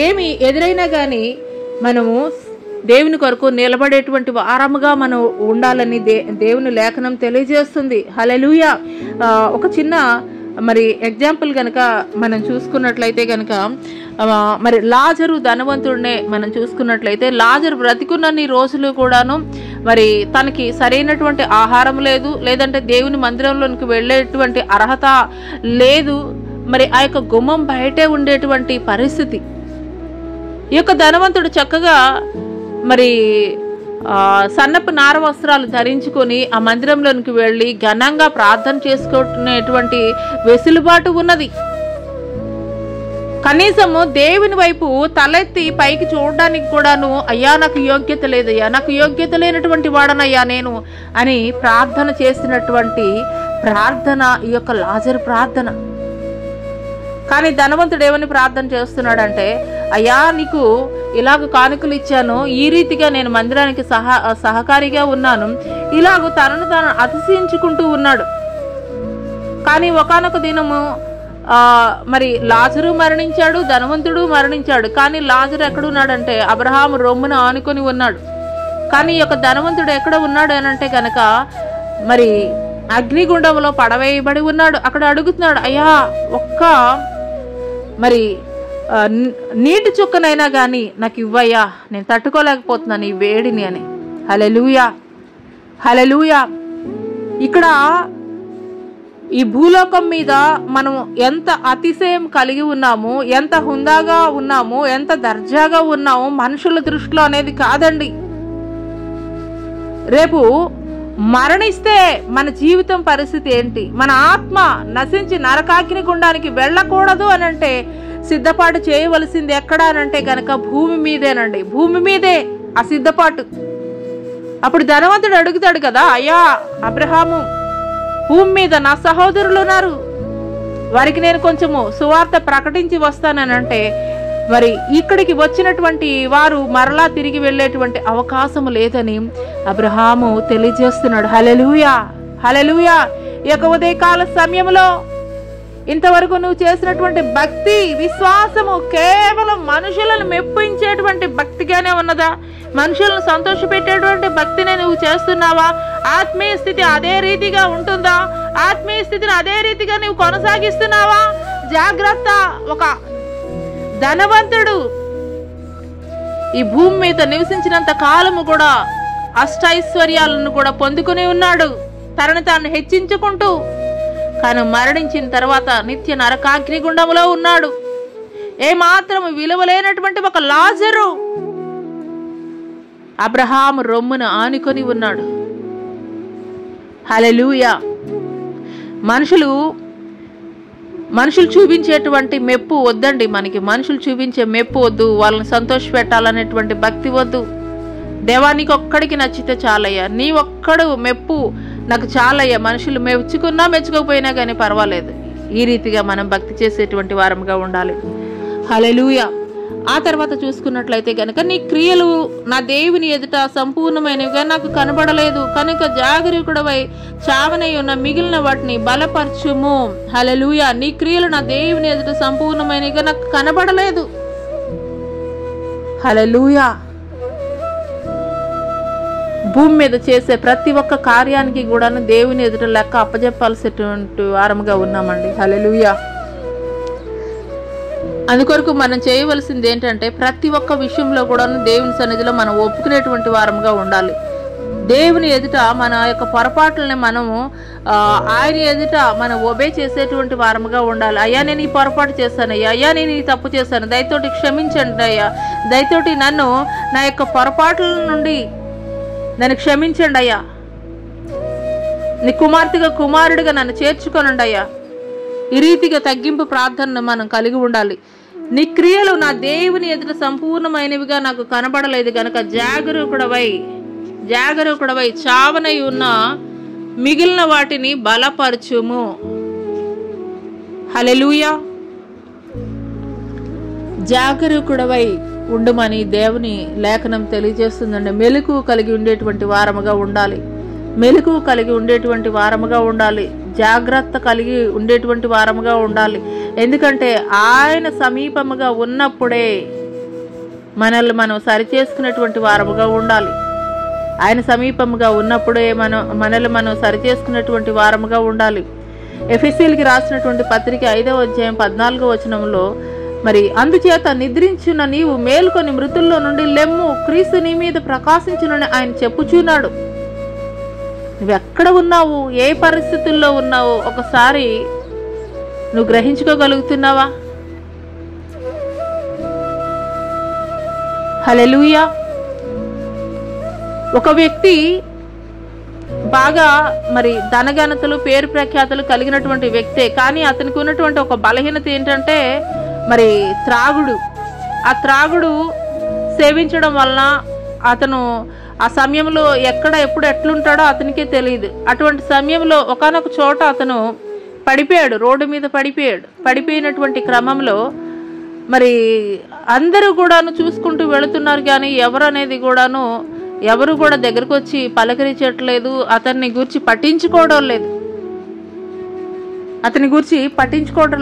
A: ఏమి ఎదురైనా కానీ మనము దేవుని కొరకు నిలబడేటువంటి వారముగా మనం ఉండాలని దేవుని లేఖనం తెలియజేస్తుంది. హల్లెలూయా. ఒక చిన్న మరి ఎగ్జాంపుల్ కనుక మనం చూసుకున్నట్లయితే కనుక మరి లాజరు ధనవంతుడినే మనం చూసుకున్నట్లయితే, లాజరు బ్రతికున్నన్ని రోజులు కూడాను మరి తనకి సరైనటువంటి ఆహారం లేదు, లేదంటే దేవుని మందిరంలోనికి వెళ్ళేటువంటి అర్హత లేదు. మరి ఆ యొక్క గుమ్మం బయటే ఉండేటువంటి పరిస్థితి. ఈ యొక్క ధనవంతుడు చక్కగా మరి సన్నపు నార వస్త్రాలు ధరించుకొని ఆ మందిరంలోనికి వెళ్ళి ఘనంగా ప్రార్థన చేసుకునేటువంటి వెసులుబాటు ఉన్నది. కనీసము దేవుని వైపు తలెత్తి పైకి చూడడానికి కూడాను, అయ్యా నాకు యోగ్యత లేదయ్యా, నాకు యోగ్యత లేనటువంటి వాడనయ్యా నేను అని ప్రార్థన చేసినటువంటి ప్రార్థన ఈ యొక్క లాజరు ప్రార్థన. కానీ ధనవంతుడు ఏమని ప్రార్థన చేస్తున్నాడంటే, అయ్యా నీకు ఇలాగ కానుకలు ఇచ్చాను, ఈ రీతిగా నేను మందిరానికి సహకారిగా ఉన్నాను, ఇలాగ తనను తాను అతిశయించుకుంటూ ఉన్నాడు. కానీ ఒకానొక దినము మరి లాజరు మరణించాడు, ధనవంతుడు మరణించాడు. కానీ లాజరు ఎక్కడున్నాడంటే అబ్రహాము రొమ్మున ఆనుకొని ఉన్నాడు. కానీ ఈ యొక్క ధనవంతుడు ఎక్కడ ఉన్నాడు అని అంటే కనుక మరి అగ్నిగుండంలో పడవేయబడి ఉన్నాడు. అక్కడ అడుగుతున్నాడు, అయ్యా ఒక్క మరి నీటి చుక్కనైనా కానీ నాకు ఇవ్వయ్యా, నేను తట్టుకోలేకపోతున్నాను ఈ వేడిని అని. హల్లెలూయా, హల్లెలూయా. ఇక్కడ ఈ భూలోకం మీద మనం ఎంత అతిశయం కలిగి ఉన్నాము, ఎంత హుందాగా ఉన్నాము, ఎంత దర్జాగా ఉన్నాము మనుషుల దృష్టిలో అనేది కాదండి. రేపు మరణిస్తే మన జీవితం పరిస్థితి ఏంటి? మన ఆత్మ నశించి నరకాగ్ని గుండానికి వెళ్ళకూడదు అని అంటే సిద్ధపాటు చేయవలసింది ఎక్కడ అనంటే కనుక భూమి మీదేనండి. భూమి మీదే ఆ సిద్ధపాటు. అప్పుడు ధనవంతుడు అడుగుతాడు కదా, అయ్యా అబ్రహాము, భూమి మీద నా సహోదరులు ఉన్నారు, వారికి నేను కొంచెము సువార్త ప్రకటించి వస్తానంటే మరి ఇక్కడికి వచ్చినటువంటి వారు మరలా తిరిగి వెళ్ళేటువంటి అవకాశం లేదని అబ్రహాము తెలియజేస్తున్నాడు. హల్లెలూయా, హల్లెలూయా. ఈ యొక్క ఉదయకాల సమయంలో ఇంతవరకు నువ్వు చేసినటువంటి భక్తి, విశ్వాసము కేవలం మనుషులను మెప్పించేటువంటి భక్తిగానే ఉన్నదా? మనుషులను సంతోషపెట్టేటువంటి భక్తిని నువ్వు చేస్తున్నావా? ఆత్మీయ స్థితి అదే రీతిగా ఉంటుందా? ఆత్మీయ స్థితిని అదే రీతిగా నువ్వు కొనసాగిస్తున్నావా? జాగ్రత్త. ఒక ధనవంతుడు ఈ భూమి మీద నివసించినంత కాలము కూడా అష్టైశ్వర్యాలను కూడా పొందుకుని ఉన్నాడు, తనను తాను హెచ్చించుకుంటూ. కానీ మరణించిన తర్వాత నిత్య నరకాగ్నిగుండంలో ఉన్నాడు. ఏమాత్రం విలువలేనటువంటి ఒక లాజరు అబ్రహాము రొమ్మున ఆనుకొని ఉన్నాడు. హల్లెలూయా. మనుషులు చూపించేటువంటి మెప్పు వద్దండి మనకి. మనుషులు చూపించే మెప్పు వద్దు, వాళ్ళని సంతోష పెట్టాలనేటువంటి భక్తి వద్దు. దేవా నీకు ఒక్కడికి నచ్చితే చాలయ్యా, నీ ఒక్కడు మెప్పు నాకు చాలయ్యా, మనుషులు మెచ్చుకున్నా మెచ్చుకోకపోయినా కానీ పర్వాలేదు. ఈ రీతిగా మనం భక్తి చేసేటువంటి వారంగా ఉండాలి. హల్లెలూయా. ఆ తర్వాత చూసుకున్నట్లయితే కనుక నీ క్రియలు నా దేవుని ఎదుట సంపూర్ణమైనవిగా నాకు కనబడలేదు కనుక జాగరూకుడవై చావనై ఉన్న మిగిలిన వాటిని బలపరచుము. హల్లెలూయా. నీ క్రియలు నా దేవుని ఎదుట సంపూర్ణమైనవిగా నాకు కనబడలేదు. హల్లెలూయా. భూమి మీద చేసే ప్రతి ఒక్క కార్యానికి కూడా దేవుని ఎదుట లెక్క అప్పజెప్పాల్సినటువంటి వారముగా ఉన్నామండి. హల్లెలూయా. అందుకొరకు మనం చేయవలసింది ఏంటంటే ప్రతి ఒక్క విషయంలో కూడా దేవుని సన్నిధిలో మనం ఒప్పుకునేటువంటి వారముగా ఉండాలి. దేవుని ఎదుట మన యొక్క పొరపాట్లని మనము ఆయన ఎదుట మనం ఒబే చేసేటువంటి వారముగా ఉండాలి. అయ్యా నేను ఈ పొరపాటు చేశాను, అయ్యా నేను ఈ తప్పు చేశాను, దయతోటి క్షమించండి అయ్యా, దయతోటి నన్ను నా యొక్క పొరపాట్ల నుండి నన్ను క్షమించండి అయ్యా, నీ కుమార్తెగా కుమారుడిగా నన్ను చేర్చుకోనండి అయ్యా. ఈ రీతిగా తగ్గింపు ప్రార్థనను మనం కలిగి ఉండాలి. నీ క్రియలు నా దేవుని ఎదుట సంపూర్ణమైనవిగా నాకు కనబడలేదు కనుక జాగరూకుడవై చావనై ఉన్న మిగిలిన వాటిని బలపరచుము. హల్లెలూయా. జాగరూకుడవై ఉండమని దేవుని లేఖనం తెలియజేస్తుందండి. మెలకువ కలిగి ఉండేటువంటి వారముగా ఉండాలి. మెలకువ కలిగి ఉండేటువంటి వారముగా ఉండాలి. జాగ్రత్త కలిగి ఉండేటువంటి వారముగా ఉండాలి. ఎందుకంటే ఆయన సమీపముగా ఉన్నప్పుడే మనల్ని మనం సరిచేసుకునేటువంటి వారముగా ఉండాలి. ఆయన సమీపముగా ఉన్నప్పుడే మనల్ని మనం సరిచేసుకునేటువంటి వారముగా ఉండాలి. ఎఫెసీయులకి రాసినటువంటి పత్రిక 5వ అధ్యాయం 14వ వచనంలో మరి అందుచేత నిద్రించున్న నీవు మేల్కొని మృతుల్లో నుండి లెమ్ము, క్రీస్తు నీ మీద ప్రకాశించునని ఆయన చెప్పుచున్నాడు. నువ్వెక్కడ ఉన్నావు, ఏ పరిస్థితుల్లో ఉన్నావు ఒకసారి నువ్వు గ్రహించుకోగలుగుతున్నావా? హల్లెలూయా. ఒక వ్యక్తి బాగా మరి ధనఘనతలు పేరు ప్రఖ్యాతలు కలిగినటువంటి వ్యక్తే, కానీ అతనికి ఉన్నటువంటి ఒక బలహీనత ఏంటంటే మరి త్రాగుడు. ఆ త్రాగుడు సేవించడం వలన అతను ఆ సమయంలో ఎప్పుడు ఎట్లుంటాడో అతనికే తెలియదు. అటువంటి సమయంలో ఒకానొక చోట అతను పడిపోయాడు, రోడ్డు మీద పడిపోయినటువంటి క్రమంలో మరి అందరూ కూడాను చూసుకుంటూ వెళుతున్నారు, కానీ ఎవరు కూడా దగ్గరకు వచ్చి పలకరించట్లేదు, అతన్ని గురించి పట్టించుకోవడం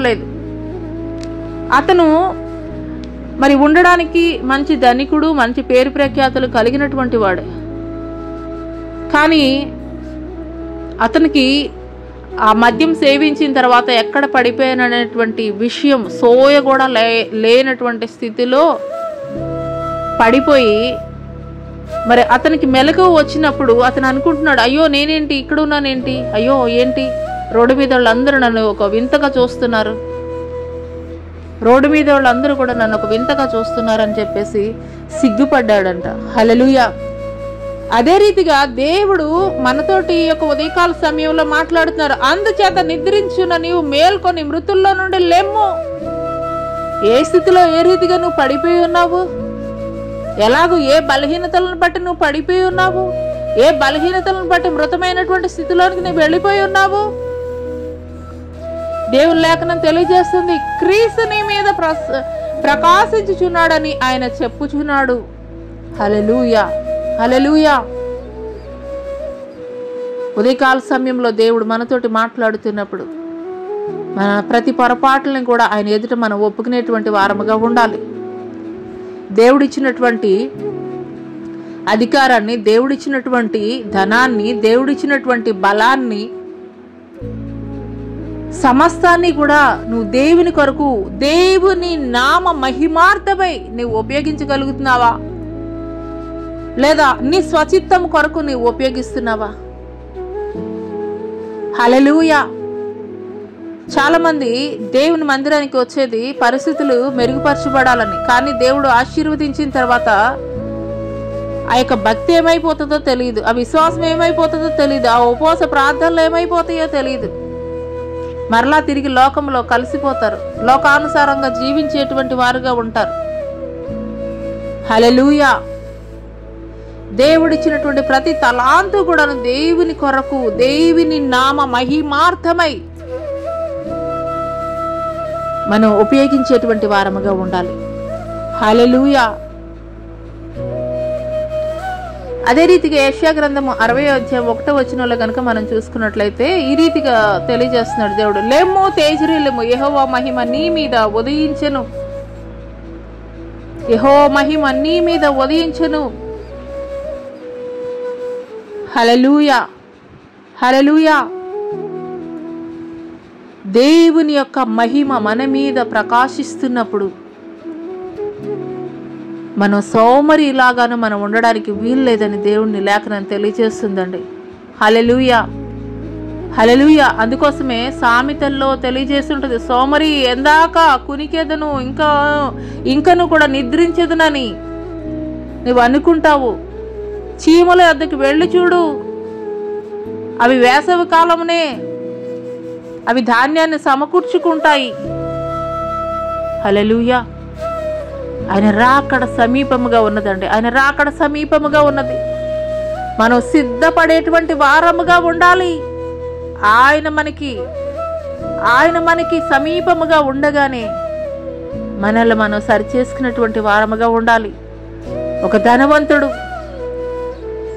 A: లేదు. అతను మరి ఉండడానికి మంచి ధనికుడు, మంచి పేరు ప్రఖ్యాతులు కలిగినటువంటి వాడు, కానీ అతనికి ఆ మద్యం సేవించిన తర్వాత ఎక్కడ పడిపోయాననేటువంటి విషయం సోయ కూడా లేనటువంటి స్థితిలో పడిపోయి మరి అతనికి మెలకువ వచ్చినప్పుడు అతను అనుకుంటున్నాడు, అయ్యో నేనేంటి ఇక్కడ ఉన్నానేంటి, అయ్యో ఏంటి రోడ్డు మీద వాళ్ళందరూ నన్ను ఒక వింతగా చూస్తున్నారు, అని చెప్పేసి సిగ్గుపడ్డాడంట. హల్లెలూయా. అదే రీతిగా దేవుడు మనతోటి ఈ యొక్క ఉదయకాల సమయంలో మాట్లాడుతున్నారు. అందుచేత నిద్రించున్న నీవు మేల్కొని మృతుల్లో నుండి లెమ్ము. ఏ స్థితిలో ఏ రీతిగా నువ్వు పడిపోయి ఉన్నావు, ఎలాగూ ఏ బలహీనతలను బట్టి నువ్వు పడిపోయి ఉన్నావు, ఏ బలహీనతలను బట్టి మృతమైనటువంటి స్థితిలోనికి నువ్వు వెళ్ళిపోయి ఉన్నావు. దేవుని లేఖనం తెలియజేస్తుంది, క్రీస్తు నీ మీద ప్రకాశించుచున్నాడని ఆయన చెప్పుచున్నాడు. హల్లెలూయా, హల్లెలూయా. ఉదయకాల సమయంలో దేవుడు మనతోటి మాట్లాడుతున్నప్పుడు మన ప్రతి పొరపాట్లని కూడా ఆయన ఎదుట మనం ఒప్పుకునేటువంటి వారముగా ఉండాలి. దేవుడిచ్చినటువంటి అధికారాన్ని, దేవుడిచ్చినటువంటి ధనాన్ని, దేవుడిచ్చినటువంటి బలాన్ని, సమస్తాన్ని కూడా నువ్వు దేవుని కొరకు, దేవుని నామ మహిమార్థమై నువ్వు ఉపయోగించగలుగుతున్నావా, లేదా నీ స్వచిత్తం కొరకు నువ్వు ఉపయోగిస్తున్నావా? హల్లెలూయా. చాలా మంది దేవుని మందిరానికి వచ్చేది పరిస్థితులు మెరుగుపరచబడాలని, కానీ దేవుడు ఆశీర్వదించిన తర్వాత ఆ యొక్క భక్తి ఏమైపోతుందో తెలియదు, ఆ విశ్వాసం ఏమైపోతుందో తెలియదు, ఆ ఉపవాస ప్రార్థనలు ఏమైపోతాయో తెలియదు. మరలా తిరిగి లోకంలో కలిసిపోతారు, లోకానుసారంగా జీవించేటువంటి వారుగా ఉంటారు. హల్లెలూయా. దేవుడిచ్చినటువంటి ప్రతి తలాంతు కూడా దేవుని కొరకు, దేవుని నామ మహిమార్థమై మనం ఉపయోగించేటువంటి వారముగా ఉండాలి. హల్లెలూయా. అదే రీతిగా యెషయా గ్రంథము 60వ అధ్యాయం 1వ వచనంలో కనుక మనం చూసుకున్నట్లయితే ఈ రీతిగా తెలియజేస్తున్నాడు దేవుడు, లెమ్ము తేజరిల్లుము, యెహోవా మహిమ నీ మీద ఉదయించెను, యెహోవా మహిమ నీ మీద ఉదయించెను. హల్లెలూయా, హల్లెలూయా. దేవుని యొక్క మహిమ మన మీద ప్రకాశిస్తున్నప్పుడు మనం సోమరిలాగాను మనం ఉండడానికి వీలు లేదని దేవుని లేఖనం తెలియజేస్తుందండి. హల్లెలూయా, హల్లెలూయా. అందుకోసమే సామెతల్లో తెలియజేస్తుంటది, సోమరి ఎందాక కునికేదను, ఇంకను కూడా నిద్రించదునని నువ్వు అనుకుంటావు. చీమల వద్దకు వెళ్ళి చూడు, అవి వేసవి కాలమునే అవి ధాన్యాన్ని సమకూర్చుకుంటాయి. హల్లెలూయా. ఆయన రాకడ సమీపముగా ఉన్నదండి, ఆయన రాకడ సమీపముగా ఉన్నది. మనం సిద్ధపడేటువంటి వారముగా ఉండాలి. ఆయన మనకి సమీపముగా ఉండగానే మనల్ని మనం సరిచేసుకున్నటువంటి వారముగా ఉండాలి. ఒక ధనవంతుడు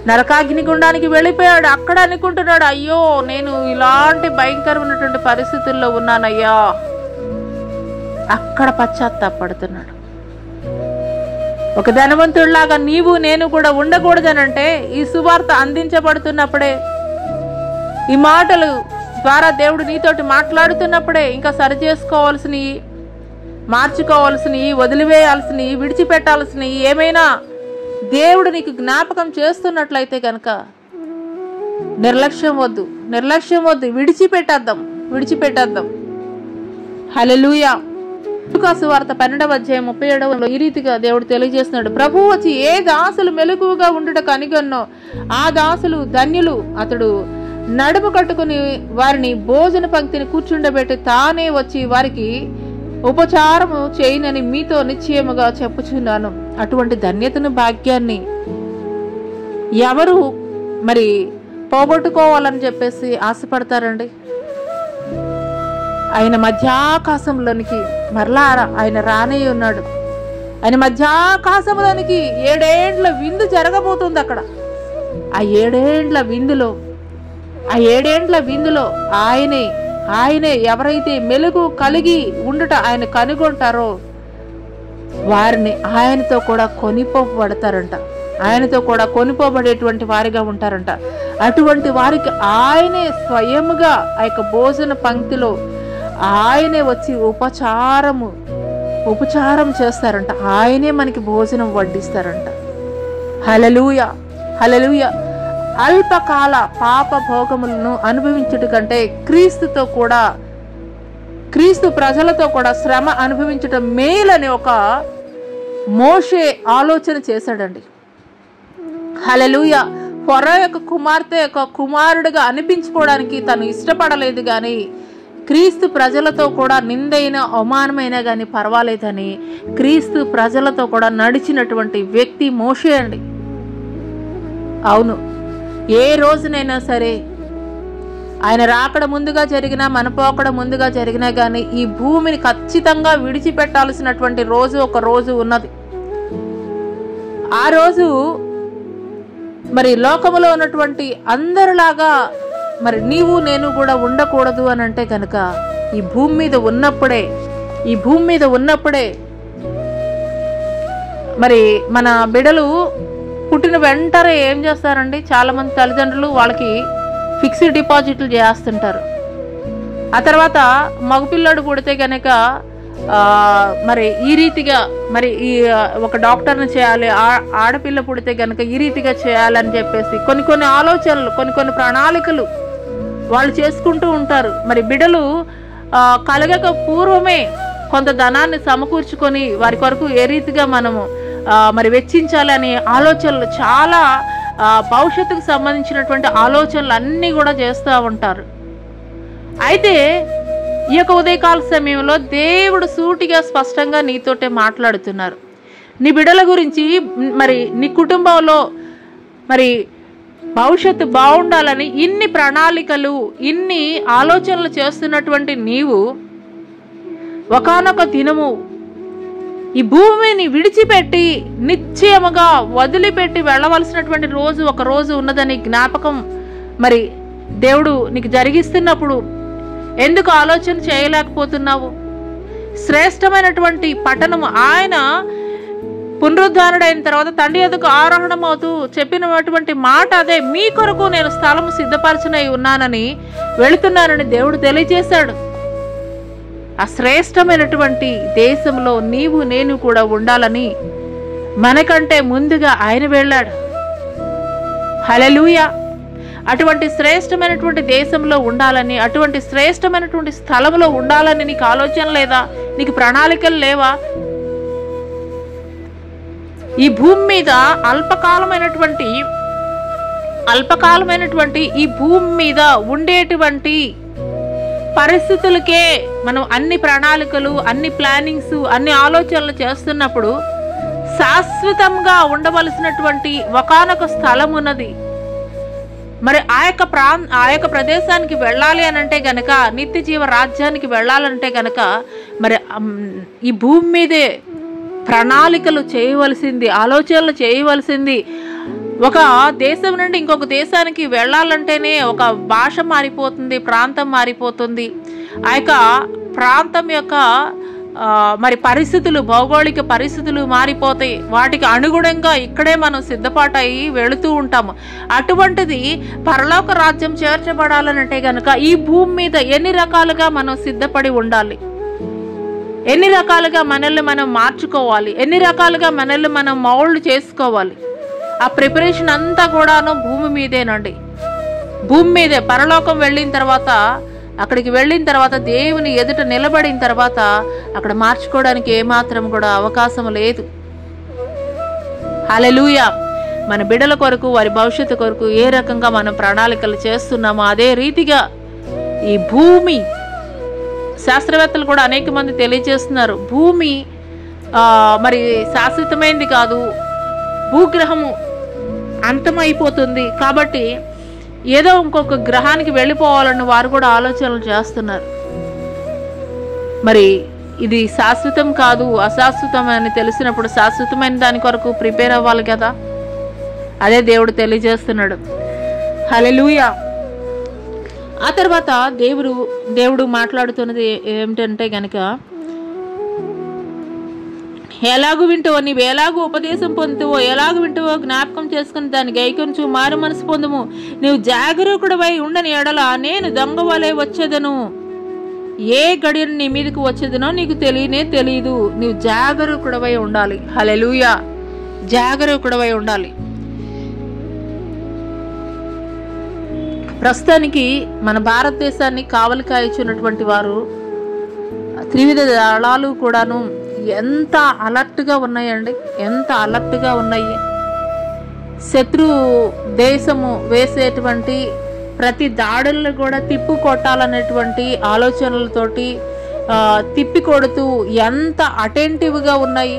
A: నరకాగ్ని గుండానికి వెళ్ళిపోయాడు. అక్కడ అనుకుంటున్నాడు, అయ్యో నేను ఇలాంటి భయంకరమైనటువంటి పరిస్థితుల్లో ఉన్నానయ్యా. అక్కడ పశ్చాత్తాపడుతున్నాడు. ఒక ధనవంతుడిలాగా నీవు నేను కూడా ఉండకూడదనంటే ఈ సువార్త అందించబడుతున్నప్పుడే, ఈ మాటలు ద్వారా దేవుడు నీతోటి మాట్లాడుతున్నప్పుడే ఇంకా సరి చేసుకోవాల్సినవి, మార్చుకోవాల్సినవి, వదిలివేయాల్సినవి, విడిచిపెట్టాల్సినవి ఏమైనా దేవుడు నీకు జ్ఞాపకం చేస్తున్నట్లయితే కనుక నిర్లక్ష్యం వద్దు, విడిచిపెట్టేద్దాం. హల్లెలూయా. లూకాసు వార్త 12వ అధ్యాయం 37లో ఈ రీతిగా దేవుడు తెలియజేస్తున్నాడు, ప్రభువు వచ్చి ఏ దాసులు మెలకువగా ఉండుట కనిగొన్నో ఆ దాసులు ధన్యులు. అతడు నడుము కట్టుకుని వారిని భోజన పంక్తిని కూర్చుండబెట్టి తానే వచ్చి వారికి ఉపచారము చేయనని మీతో నిశ్చయముగా చెప్పుచున్నాను. అటువంటి ధన్యతను, భాగ్యాన్ని ఎవరు మరి పోగొట్టుకోవాలని చెప్పేసి ఆశపడతారండి? ఆయన మధ్యాకాశంలోనికి మరలా ఆయన రానే ఉన్నాడు. ఆయన మధ్యాకాశంలోనికి 7 ఏండ్ల విందు జరగబోతుంది అక్కడ. ఆ 7 ఏండ్ల విందులో ఆయనే ఎవరైతే మెలుగు కలిగి ఉండుట ఆయన కనుగొంటారో వారిని ఆయనతో కూడా కొనిపోబడతారంట. ఆయనతో కూడా కొనిపోబడేటువంటి వారిగా ఉంటారంట. అటువంటి వారికి ఆయనే స్వయముగా ఆ యొక్క భోజన పంక్తిలో ఆయనే వచ్చి ఉపచారం చేస్తారంట. ఆయనే మనకి భోజనం వడ్డిస్తారంట. హల్లెలూయా, హల్లెలూయా. అల్పకాల పాప భోగములను అనుభవించుట కంటే క్రీస్తు ప్రజలతో కూడా శ్రమ అనుభవించటం మేలని ఒక మోషే ఆలోచన చేశాడండి. హల్లెలూయా. ఫరో యొక్క కుమార్తె యొక్క కుమారుడిగా అనిపించుకోవడానికి తను ఇష్టపడలేదు, కానీ క్రీస్తు ప్రజలతో కూడా నిందైన అవమానమైన కానీ పర్వాలేదని క్రీస్తు ప్రజలతో కూడా నడిచినటువంటి వ్యక్తి మోషే అండి. అవును, ఏ రోజునైనా సరే ఆయన రాకడ ముందుగా జరిగినా మన పోకడ ముందుగా జరిగినా కానీ ఈ భూమిని ఖచ్చితంగా విడిచిపెట్టాల్సినటువంటి రోజు ఒక రోజు ఉన్నది. ఆ రోజు మరి లోకములో ఉన్నటువంటి అందరిలాగా మరి నీవు నేను కూడా ఉండకూడదు అని అంటే కనుక ఈ భూమి మీద ఉన్నప్పుడే మరి మన బిడ్డలు పుట్టిన వెంటనే ఏం చేస్తారండి? చాలా మంది తల్లిదండ్రులు వాళ్ళకి ఫిక్స్డ్ డిపాజిట్లు చేస్తుంటారు. ఆ తర్వాత మగపిల్లడు పుడితే కనుక మరి ఈ రీతిగా మరి ఈ ఒక డాక్టర్ని చేయాలి, ఆడపిల్ల పుడితే కనుక ఈ రీతిగా చేయాలని చెప్పేసి కొన్ని ఆలోచనలు, కొన్ని ప్రణాళికలు వాళ్ళు చేసుకుంటూ ఉంటారు. మరి బిడ్డలు కలగక పూర్వమే కొంత ధనాన్ని సమకూర్చుకొని వారి కొరకు ఏ రీతిగా మనము మరి వెచ్చించాలని ఆలోచనలు, చాలా భవిష్యత్తుకు సంబంధించినటువంటి ఆలోచనలు అన్నీ కూడా చేస్తూ ఉంటారు. అయితే ఈ యొక్క ఉదయకాల సమయంలో దేవుడు సూటిగా స్పష్టంగా నీతోటే మాట్లాడుతున్నారు. నీ బిడ్డల గురించి, మరి నీ కుటుంబంలో మరి భవిష్యత్తు బాగుండాలని ఇన్ని ప్రణాళికలు, ఇన్ని ఆలోచనలు చేస్తున్నటువంటి నీవు ఒకానొక దినము ఈ భూమిని విడిచిపెట్టి నిశ్చయముగా వదిలిపెట్టి వెళ్ళవలసినటువంటి రోజు ఒక రోజు ఉన్నదని జ్ఞాపకం మరి దేవుడు నీకు జరిగిస్తున్నప్పుడు ఎందుకు ఆలోచన చేయలేకపోతున్నావు? శ్రేష్టమైనటువంటి పట్టణము, ఆయన పునరుద్ధానుడైన తర్వాత తండ్రి యొద్దకు ఆరోహణం అవుతూ చెప్పినటువంటి మాట అదే, మీ కొరకు నేను స్థలము సిద్ధపరచనై ఉన్నానని వెళుతున్నానని దేవుడు తెలియజేశాడు. ఆ శ్రేష్టమైనటువంటి దేశంలో నీవు నేను కూడా ఉండాలని మనకంటే ముందుగా ఆయన వెళ్ళాడు. హల్లెలూయా. అటువంటి శ్రేష్టమైనటువంటి దేశంలో ఉండాలని, అటువంటి శ్రేష్టమైనటువంటి స్థలంలో ఉండాలని నీకు ఆలోచన లేదా? నీకు ప్రణాళికలు లేవా? ఈ భూమి మీద అల్పకాలమైనటువంటి ఈ భూమి మీద ఉండేటువంటి పరిస్థితులకే మనం అన్ని ప్రణాళికలు, అన్ని ప్లానింగ్స్, అన్ని ఆలోచనలు చేస్తున్నప్పుడు శాశ్వతంగా ఉండవలసినటువంటి ఒకానొక స్థలం ఉన్నది. మరి ఆ యొక్క ప్రదేశానికి వెళ్ళాలి అని అంటే గనక, నిత్య జీవ రాజ్యానికి వెళ్ళాలంటే గనక మరి ఈ భూమి మీదే ప్రణాళికలు చేయవలసింది, ఆలోచనలు చేయవలసింది. ఒక దేశం నుండి ఇంకొక దేశానికి వెళ్ళాలంటేనే ఒక భాష మారిపోతుంది, ప్రాంతం మారిపోతుంది. ఆ యొక్క ప్రాంతం యొక్క మరి పరిస్థితులు, భౌగోళిక పరిస్థితులు మారిపోతాయి. వాటికి అనుగుణంగా ఇక్కడే మనం సిద్ధపాటయి వెళుతూ ఉంటాము. అటువంటిది పరలోక రాజ్యం చేర్చబడాలనంటే కనుక ఈ భూమి మీద ఎన్ని రకాలుగా మనం సిద్ధపడి ఉండాలి, ఎన్ని రకాలుగా మనల్ని మనం మార్చుకోవాలి, ఎన్ని రకాలుగా మనల్ని మనం మౌల్డ్ చేసుకోవాలి. ఆ ప్రిపరేషన్ అంతా కూడాను భూమి మీదేనండి, భూమి మీదే. పరలోకం వెళ్ళిన తర్వాత, అక్కడికి వెళ్ళిన తర్వాత, దేవుని ఎదుట నిలబడిన తర్వాత అక్కడ మార్చుకోవడానికి ఏమాత్రం కూడా అవకాశం లేదు. హల్లెలూయా. మన బిడ్డల కొరకు, వారి భవిష్యత్తు కొరకు ఏ రకంగా మనం ప్రణాళికలు చేస్తున్నామో అదే రీతిగా ఈ భూమి, శాస్త్రవేత్తలు కూడా అనేక మంది తెలియజేస్తున్నారు, భూమి మరి శాశ్వతమైనది కాదు, భూగ్రహము అంతమైపోతుంది. కాబట్టి ఏదో ఇంకొక గ్రహానికి వెళ్ళిపోవాలని వారు కూడా ఆలోచనలు చేస్తున్నారు. మరి ఇది శాశ్వతం కాదు, అశాశ్వతం అని తెలిసినప్పుడు శాశ్వతమైన దాని కొరకు ప్రిపేర్ అవ్వాలి కదా. అదే దేవుడు తెలియజేస్తున్నాడు. హల్లెలూయా. ఆ తర్వాత దేవుడు మాట్లాడుతున్నది ఏమిటంటే గనక, ఎలాగు వింటావో, నీవు ఎలాగూ ఉపదేశం పొందుతావో, ఎలాగూ వింటావో జ్ఞాపకం చేసుకుని దాన్ని గైకొంచు మారు మనసు పొందుము. నీవు జాగరూకుడవై ఉండని ఎడల నేను దొంగ వలె వచ్చేదను, ఏ గడియను నీ మీదకి వచ్చేదనో నీకు తెలియదు. నీవు జాగరూకుడవై ఉండాలి. హల్లెలూయా. జాగరూకుడవై ఉండాలి. ప్రస్తుతానికి మన భారతదేశాన్ని కావలి కాయచున్నటువంటి వారు త్రివిధ దళాలు కూడాను ఎంత అలర్ట్గా ఉన్నాయండి, ఎంత అలర్ట్గా ఉన్నాయి. శత్రు దేశము వేసేటువంటి ప్రతి దాడులను కూడా తిప్పు కొట్టాలనేటువంటి ఆలోచనలతోటి తిప్పి కొడుతూ ఎంత అటెంటివ్గా ఉన్నాయి.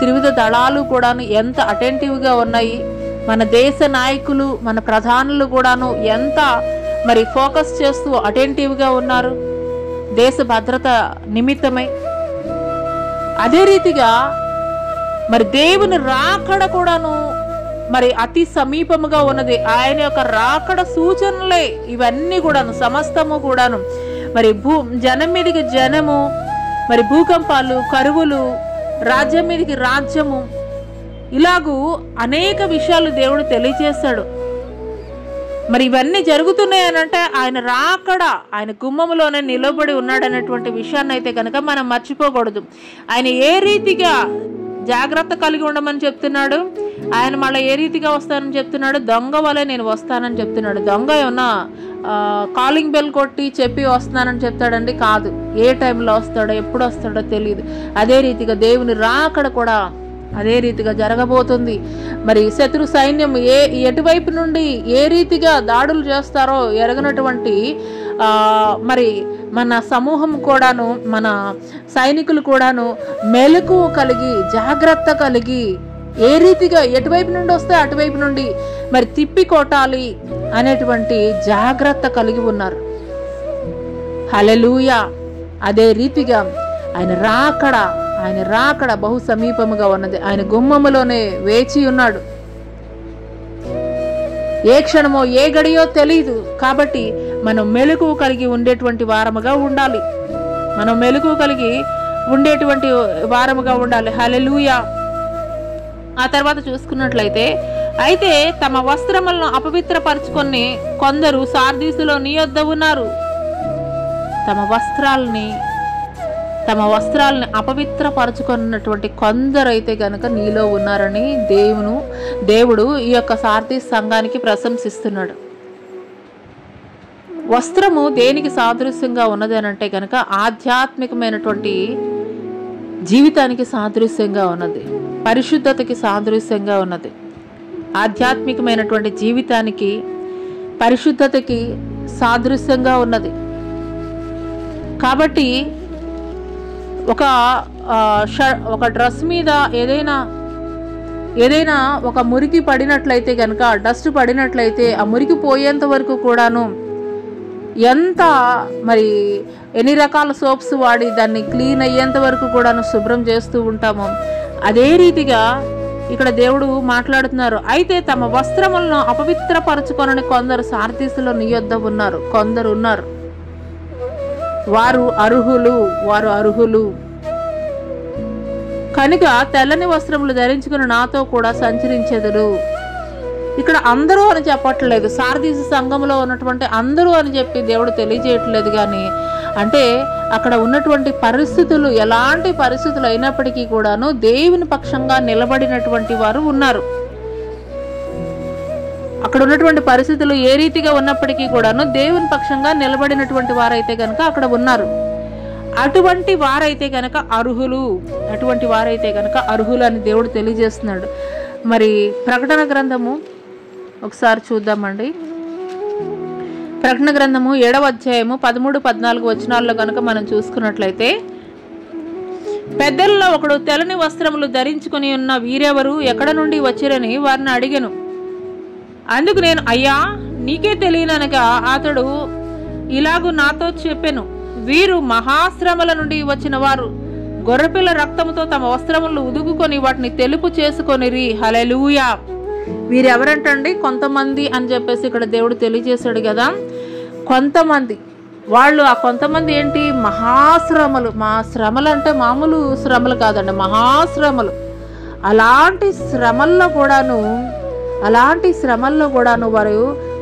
A: త్రివిధ దళాలు కూడాను ఎంత అటెంటివ్గా ఉన్నాయి. మన దేశ నాయకులు, మన ప్రధానులు కూడాను ఎంత మరి ఫోకస్ చేస్తూ అటెంటివ్గా ఉన్నారు దేశ భద్రత నిమిత్తమై. అదే రీతిగా మరి దేవుని రాకడ కూడాను మరి అతి సమీపముగా ఉన్నది. ఆయన యొక్క రాకడ సూచనలే ఇవన్నీ కూడాను, సమస్తము కూడాను. మరి జనం మీదకి జనము, మరి భూకంపాలు, కరువులు, రాజ్యం మీదకి రాజ్యము, ఇలాగూ అనేక విషయాలు దేవుడు తెలియజేశాడు. మరి ఇవన్నీ జరుగుతున్నాయనంటే ఆయన రాకడ, ఆయన గుమ్మములోనే నిలబడి ఉన్నాడనేటువంటి విషయాన్ని అయితే కనుక మనం మర్చిపోకూడదు. ఆయన ఏ రీతిగా జాగ్రత్త కలిగి ఉండమని చెప్తున్నాడు, ఆయన మళ్ళీ ఏ రీతిగా వస్తానని చెప్తున్నాడు, దొంగ వలె నేను వస్తానని చెప్తున్నాడు. దొంగ ఏమన్నా కాలింగ్ బెల్ కొట్టి చెప్పి వస్తున్నానని చెప్తాడండి? కాదు. ఏ టైంలో వస్తాడో, ఎప్పుడు వస్తాడో తెలియదు. అదే రీతిగా దేవుని రాకడ కూడా అదే రీతిగా జరగబోతుంది. మరి శత్రు సైన్యం ఎటువైపు నుండి ఏ రీతిగా దాడులు చేస్తారో ఎరగనటువంటి మరి మన సమూహం కూడాను, మన సైనికులు కూడాను మెలకువ కలిగి, జాగ్రత్త కలిగి, ఏ రీతిగా ఎటువైపు నుండి వస్తే అటువైపు నుండి మరి తిప్పి కొట్టాలి అనేటువంటి జాగ్రత్త కలిగి ఉన్నారు. హల్లెలూయా. అదే రీతిగా ఆయన రాకడ బహు సమీపముగా ఉన్నది. ఆయన గుమ్మములోనే వేచి ఉన్నాడు. ఏ క్షణమో ఏ గడియో తెలియదు. కాబట్టి మనం మెలకువ కలిగి ఉండేటువంటి వారముగా ఉండాలి. మనం మెలకువ కలిగి ఉండేటువంటి వారముగా ఉండాలి. హల్లెలూయా. ఆ తర్వాత చూసుకున్నట్లయితే, అయితే తమ వస్త్రములను అపవిత్రపరచుకొని కొందరు సార్దీసులో నీ యొద్ద ఉన్నారు. తమ వస్త్రాలని అపవిత్రపరచుకున్నటువంటి కొందరైతే గనక నీలో ఉన్నారని దేవుడు ఈ యొక్క సార్దీస్ సంఘానికి ప్రశంసిస్తున్నాడు. వస్త్రము దేనికి సాదృశ్యంగా ఉన్నది అని అంటే గనక ఆధ్యాత్మికమైనటువంటి జీవితానికి సాదృశ్యంగా ఉన్నది, పరిశుద్ధతకి సాదృశ్యంగా ఉన్నది. ఆధ్యాత్మికమైనటువంటి జీవితానికి, పరిశుద్ధతకి సాదృశ్యంగా ఉన్నది. కాబట్టి ఒక డ్రెస్ మీద ఏదైనా ఒక మురికి పడినట్లయితే కనుక, డస్ట్ పడినట్లయితే ఆ మురికి పోయేంత వరకు కూడాను ఎంత మరి ఎన్ని రకాల సోప్స్ వాడి దాన్ని క్లీన్ అయ్యేంత వరకు కూడాను శుభ్రం చేస్తూ ఉంటాము. అదే రీతిగా ఇక్కడ దేవుడు మాట్లాడుతున్నారు. అయితే తమ వస్త్రములను అపవిత్రపరచుకొనని కొందరు సార్దీసులో నీ యొద్ద ఉన్నారు. కొందరు ఉన్నారు, వారు అర్హులు కనుక తెల్లని వస్త్రములు ధరించుకుని నాతో కూడా సంచరించెదరు. ఇక్కడ అందరూ అని చెప్పట్లేదు, సార్దీసు సంఘంలో ఉన్నటువంటి అందరూ అని చెప్పి దేవుడు తెలియజేయట్లేదు. కానీ అంటే అక్కడ ఉన్నటువంటి పరిస్థితులు ఎలాంటి పరిస్థితులు అయినప్పటికీ కూడాను దేవుని పక్షంగా నిలబడినటువంటి వారు ఉన్నారు. అక్కడ ఉన్నటువంటి పరిస్థితులు ఏ రీతిగా ఉన్నప్పటికీ కూడాను దేవుని పక్షంగా నిలబడినటువంటి వారైతే కనుక అక్కడ ఉన్నారు. అటువంటి వారైతే కనుక అర్హులు అని దేవుడు తెలియజేస్తున్నాడు. మరి ప్రకటన గ్రంథము ఒకసారి చూద్దామండి. ప్రకటన గ్రంథము 7వ అధ్యాయము 13-14 వచనాల్లో కనుక మనం చూసుకున్నట్లయితే, పెద్దల్లో ఒకడు తెల్లని వస్త్రములు ధరించుకుని ఉన్న వీరెవరు, ఎక్కడ నుండి వచ్చిరని వారిని అడిగెను. అందుకు నేను, అయ్యా నీకే తెలియననగా అతడు ఇలాగూ నాతో చెప్పెను, వీరు మహాశ్రమల నుండి వచ్చిన వారు, గొర్రెపిల్ల రక్తముతో తమ వస్త్రములను ఉదుగుకొని వాటిని తెలుపు చేసుకొనిరి. హల్లెలూయా. వీరెవరంటండి? కొంతమంది అని చెప్పేసి ఇక్కడ దేవుడు తెలియజేశాడు కదా. కొంతమంది వాళ్ళు, ఆ కొంతమంది ఏంటి? మహాశ్రమలు. మా శ్రమలు అంటే మామూలు శ్రమలు కాదండి, మహాశ్రమలు. అలాంటి శ్రమల్లో కూడాను వారు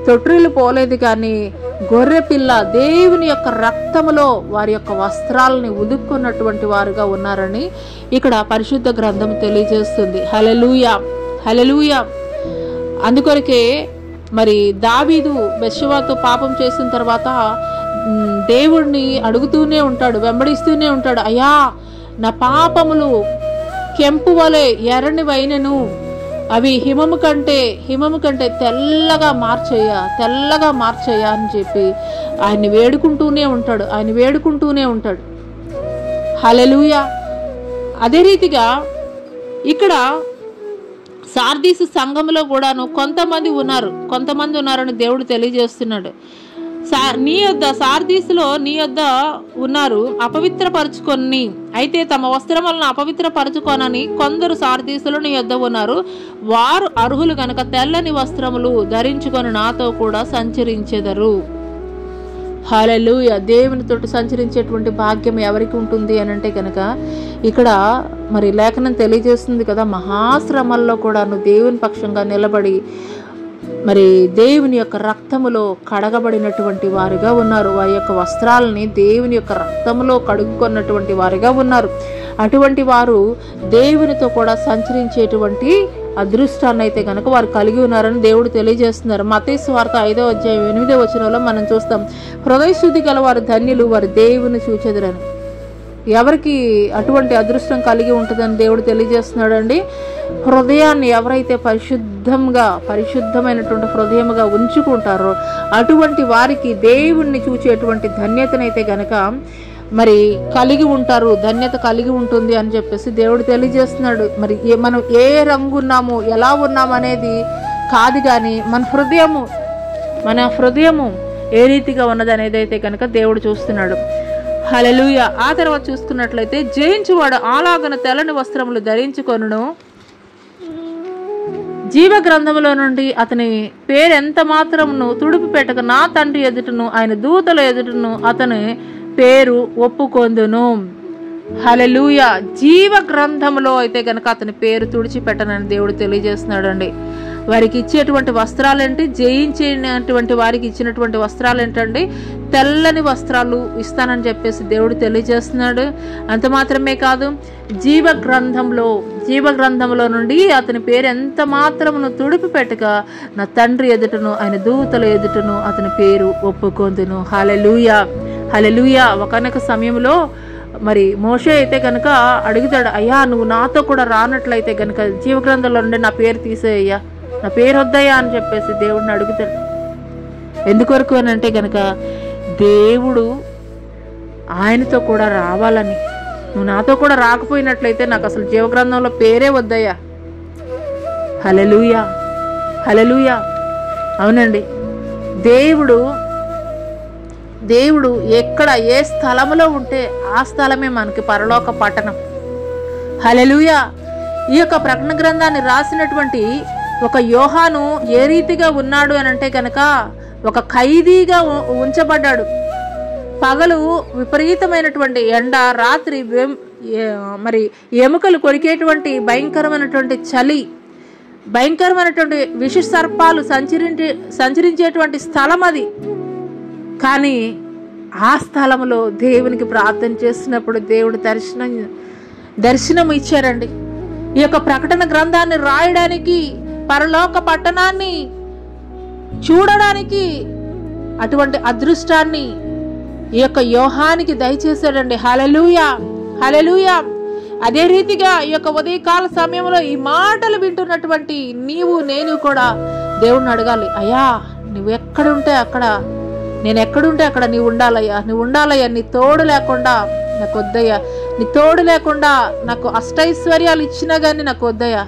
A: తొట్రిల్లు పోలేదు. కానీ గొర్రెపిల్ల దేవుని యొక్క రక్తములో వారి యొక్క వస్త్రాలని ఉదుక్కున్నటువంటి వారుగా ఉన్నారని ఇక్కడ పరిశుద్ధ గ్రంథం తెలియజేస్తుంది. హల్లెలూయా, హల్లెలూయా. అందుకొరకే మరి దావీదు బెత్షెబాతో పాపం చేసిన తర్వాత దేవుడిని అడుగుతూనే ఉంటాడు, వెంబడిస్తూనే ఉంటాడు. అయ్యా నా పాపములు కెంపు వలె ఎర్రనివైనను, అవి హిమము కంటే తెల్లగా మార్చేయ అని చెప్పి ఆయన్ని వేడుకుంటూనే ఉంటాడు. హల్లెలూయా. అదే రీతిగా ఇక్కడ సార్దీసు సంఘంలో కూడాను కొంతమంది ఉన్నారని దేవుడు తెలియజేస్తున్నాడు. సార్దీసులో నీ యొద్ద ఉన్నారు అపవిత్రపరచుకొని, అయితే తమ వస్త్రములను అపవిత్రపరచుకొనని కొందరు సార్దీసులో నీ యొద్ద ఉన్నారు, వారు అర్హులు గనక తెల్లని వస్త్రములు ధరించుకొని నాతో కూడా సంచరించెదరు. హల్లెలూయా. దేవునితోటి సంచరించేటువంటి భాగ్యం ఎవరికి ఉంటుంది అని అంటే కనుక ఇక్కడ మరి లేఖనం తెలియజేస్తుంది కదా, మహాశ్రమల్లో కూడాను దేవుని పక్షంగా నిలబడి మరి దేవుని యొక్క రక్తములో కడగబడినటువంటి వారుగా ఉన్నారు. వారి యొక్క వస్త్రాలని దేవుని యొక్క రక్తములో కడుగుకున్నటువంటి వారుగా ఉన్నారు. అటువంటి వారు దేవునితో కూడా సంచరించేటువంటి అదృష్టాన్ని అయితే కనుక వారు కలిగి ఉన్నారని దేవుడు తెలియజేస్తున్నారు. మత్తయి సువార్త 5వ అధ్యాయం 8వ వచనంలో మనం చూస్తాం, హృదయ శుద్ధి గల వారు ధన్యులు, వారు దేవుని చూచెదరని. ఎవరికి అటువంటి అదృష్టం కలిగి ఉంటుందని దేవుడు తెలియజేస్తున్నాడు అండి. హృదయాన్ని ఎవరైతే పరిశుద్ధమైనటువంటి హృదయముగా ఉంచుకుంటారో అటువంటి వారికి దేవుణ్ణి చూచేటువంటి ధన్యతనైతే గనక మరి కలిగి ఉంటారు, ధన్యత కలిగి ఉంటుంది అని చెప్పేసి దేవుడు తెలియజేస్తున్నాడు. మరి మనం ఏ రంగు ఉన్నాము, ఎలా ఉన్నాము అనేది కాదు, కానీ మన హృదయము ఏ రీతిగా ఉన్నది అనేది అయితే కనుక దేవుడు చూస్తున్నాడు. హల్లెలూయా. ఆ తర్వాత చూసుకున్నట్లయితే, జయించువాడు అలాగన తెల్లని వస్త్రములు ధరించుకొనును, జీవ గ్రంథములో నుండి అతని పేరు ఎంత మాత్రమును తుడిపి పెట్టక నా తండ్రి ఎదుటను ఆయన దూతల ఎదుటను అతని పేరు ఒప్పుకొందును. హల్లెలూయా. జీవ గ్రంథములో అయితే కనుక అతని పేరు తుడిచిపెట్టనని దేవుడు తెలియజేస్తున్నాడు అండి. వారికి ఇచ్చేటువంటి వస్త్రాలు ఏంటి? జయించినటువంటి వారికి ఇచ్చినటువంటి వస్త్రాలు ఏంటండి? తెల్లని వస్త్రాలు ఇస్తానని చెప్పేసి దేవుడు తెలియజేస్తున్నాడు. అంత మాత్రమే కాదు, జీవ గ్రంథంలో నుండి అతని పేరు ఎంత మాత్రమును తుడిపి పెట్టక నా తండ్రి ఎదుటను ఆయన దూతల ఎదుటను అతని పేరు ఒప్పుకొందును. హల్లెలూయా, హల్లెలూయా. ఒకనొక సమయంలో మరి మోషే అయితే కనుక అడుగుతాడు, అయ్యా నువ్వు నాతో కూడా రానట్లయితే కనుక జీవగ్రంథంలో నుండి నా పేరు తీసేయ్యా, నా పేరు వద్దయ్యా అని చెప్పేసి దేవుడిని అడుగుతాడు. ఎందుకొరకు అని అంటే కనుక దేవుడు ఆయనతో కూడా రావాలని. నువ్వు నాతో కూడా రాకపోయినట్లయితే నాకు అసలు జీవగ్రంథంలో పేరే వద్దయ్యా. హల్లెలూయా, హల్లెలూయా. అవునండి, దేవుడు ఎక్కడ ఏ స్థలములో ఉంటే ఆ స్థలమే మనకి పరలోక పట్టణం. హల్లెలూయా. ఈ యొక్క ప్రకటన గ్రంథాన్ని రాసినటువంటి ఒక యోహాను ఏ రీతిగా ఉన్నాడు అని అంటే కనుక ఒక ఖైదీగా ఉంచబడ్డాడు. పగలు విపరీతమైనటువంటి ఎండ, రాత్రి మరి ఎముకలు కొరికేటువంటి భయంకరమైనటువంటి చలి, భయంకరమైనటువంటి విష సర్పాలు సంచరించేటువంటి స్థలం అది. కానీ ఆ స్థలంలో దేవునికి ప్రార్థన చేసినప్పుడు దేవుడు దర్శనం ఇచ్చారండి. ఈ యొక్క ప్రకటన గ్రంథాన్ని రాయడానికి, పరలోక పట్టణాన్ని చూడడానికి అటువంటి అదృష్టాన్ని ఈ యొక్క యోహానికి దయచేశాడండి. హల్లెలూయా, హల్లెలూయా. అదే రీతిగా ఈ యొక్క ఉదయకాల సమయంలో ఈ మాటలు వింటున్నటువంటి నీవు నేను కూడా దేవుణ్ణి అడగాలి, అయ్యా నువ్వు ఎక్కడుంటే అక్కడ, నేను ఎక్కడుంటే అక్కడ నీవు ఉండాలయ్యా, నువ్వు ఉండాలయ్యా. నీ తోడు లేకుండా నాకు వద్దయ్యా, నీ తోడు లేకుండా నాకు అష్టైశ్వర్యాలు ఇచ్చినా కానీ నాకు వద్దయ్యా.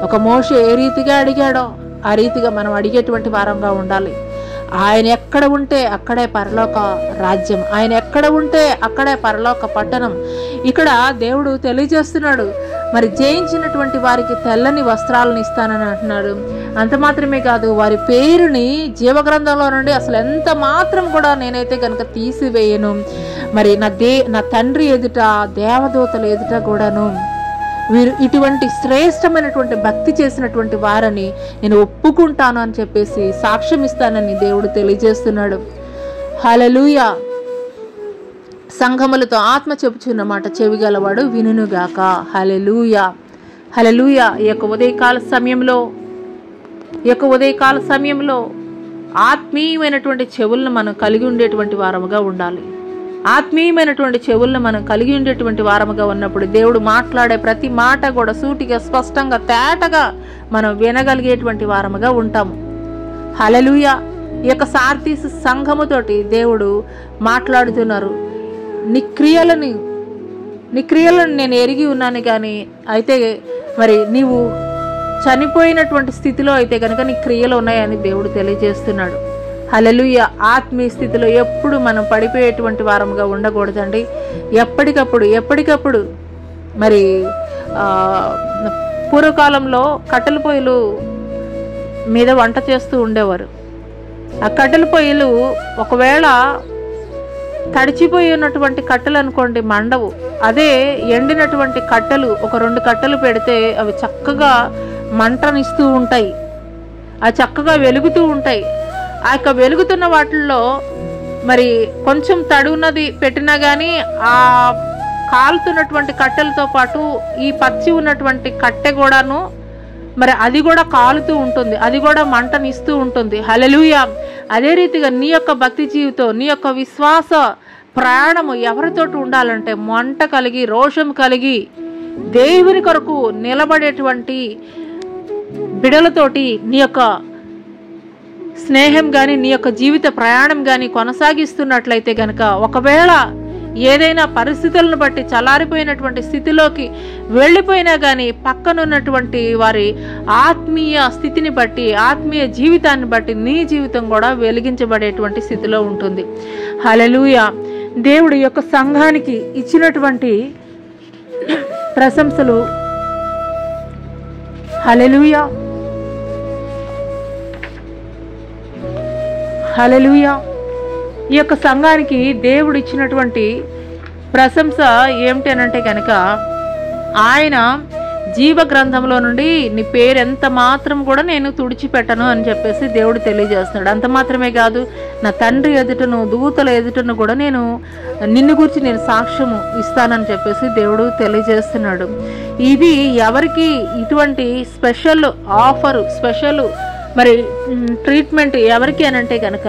A: ఒక మోషే ఏ రీతిగా అడిగాడో ఆ రీతిగా మనం అడిగేటువంటి వారంగా ఉండాలి. ఆయన ఎక్కడ ఉంటే అక్కడే పరలోక రాజ్యం, ఆయన ఎక్కడ ఉంటే అక్కడే పరలోక పట్టణం. ఇక్కడ దేవుడు తెలియజేస్తున్నాడు, మరి జయించినటువంటి వారికి తెల్లని వస్త్రాలను ఇస్తానని అంటున్నాడు. అంత మాత్రమే కాదు, వారి పేరుని జీవగ్రంథంలో నుండి అసలు ఎంత మాత్రం కూడా నేనైతే కనుక తీసివేయను. మరి నా తండ్రి ఎదుట, దేవదూతల ఎదుట కూడాను వీరు ఇటువంటి శ్రేష్టమైనటువంటి భక్తి చేసినటువంటి వారని నేను ఒప్పుకుంటాను అని చెప్పేసి సాక్ష్యం ఇస్తానని దేవుడు తెలియజేస్తున్నాడు. హల్లెలూయా. సంఘములతో ఆత్మ చెప్పుచున్న మాట చెవిగలవాడు వినుగాక. హల్లెలూయా, హల్లెలూయా. ఈ యొక్క ఉదయకాల సమయంలో ఆత్మీయమైనటువంటి చెవులను మనం కలిగి ఉండేటువంటి వారముగా ఉండాలి. ఆత్మీయమైనటువంటి చెవులను మనం కలిగి ఉండేటువంటి వారముగా ఉన్నప్పుడు దేవుడు మాట్లాడే ప్రతి మాట కూడా సూటిగా, స్పష్టంగా, తేటగా మనం వినగలిగేటువంటి వారముగా ఉంటాము. హల్లెలూయా. ఈ యొక్క సార్దీస్ సంఘముతోటి దేవుడు మాట్లాడుతున్నారు. నీ క్రియలను నేను ఎరిగి ఉన్నాను, కానీ అయితే మరి నీవు చనిపోయినటువంటి స్థితిలో అయితే కనుక నీ క్రియలు ఉన్నాయని దేవుడు తెలియజేస్తున్నాడు. హల్లెలూయా. ఆత్మీయ స్థితిలో ఎప్పుడు మనం పడిపోయేటువంటి వారముగా ఉండకూడదండి. ఎప్పటికప్పుడు మరి పూర్వకాలంలో కట్టెల పొయ్యిలు మీద వంట చేస్తూ ఉండేవారు. ఆ కట్టెల పొయ్యిలు ఒకవేళ తడిచిపోయి ఉన్నటువంటి కట్టెలు అనుకోండి మండవు. అదే ఎండినటువంటి కట్టెలు ఒక 2 కట్టెలు పెడితే అవి చక్కగా మంటనిస్తూ ఉంటాయి, అవి చక్కగా వెలుగుతూ ఉంటాయి. ఆ యొక్క వెలుగుతున్న వాటిల్లో మరి కొంచెం తడున్నది పెట్టినా కానీ ఆ కాలుతున్నటువంటి కట్టెలతో పాటు ఈ పచ్చి ఉన్నటువంటి కట్టె కూడాను మరి అది కూడా కాలుతూ ఉంటుంది, అది కూడా మంటనిస్తూ ఉంటుంది. హల్లెలూయా. అదే రీతిగా నీ యొక్క భక్తి జీవితం, నీ యొక్క విశ్వాస ప్రయాణము ఎవరితోటి ఉండాలంటే మంట కలిగి, రోషం కలిగి, దేవుని కొరకు నిలబడేటువంటి బిడలతోటి నీ యొక్క స్నేహం కానీ, నీ యొక్క జీవిత ప్రయాణం కానీ కొనసాగిస్తున్నట్లయితే గనక ఒకవేళ ఏదైనా పరిస్థితులను బట్టి చల్లారిపోయినటువంటి స్థితిలోకి వెళ్ళిపోయినా కానీ పక్కనున్నటువంటి వారి ఆత్మీయ స్థితిని బట్టి, ఆత్మీయ జీవితాన్ని బట్టి నీ జీవితం కూడా వెలిగించబడేటువంటి స్థితిలో ఉంటుంది. హల్లెలూయా. దేవుడు యొక్క సంఘానికి ఇచ్చినటువంటి ప్రశంసలు. హల్లెలూయా, హల్లెలూయా. ఈ యొక్క సంఘానికి దేవుడు ఇచ్చినటువంటి ప్రశంస ఏమిటి అనంటే కనుక ఆయన జీవ గ్రంథంలో నుండి నీ పేరు ఎంత మాత్రం కూడా నేను తుడిచిపెట్టను అని చెప్పేసి దేవుడు తెలియజేస్తున్నాడు. అంత మాత్రమే కాదు, నా తండ్రి ఎదుటను, దూతల ఎదుటను కూడా నిన్ను గురించి నేను సాక్ష్యము ఇస్తానని చెప్పేసి దేవుడు తెలియజేస్తున్నాడు. ఇది ఎవరికి ఇటువంటి స్పెషల్ ఆఫరు, స్పెషల్ మరి ట్రీట్మెంట్ ఎవరికి అనంటే కనుక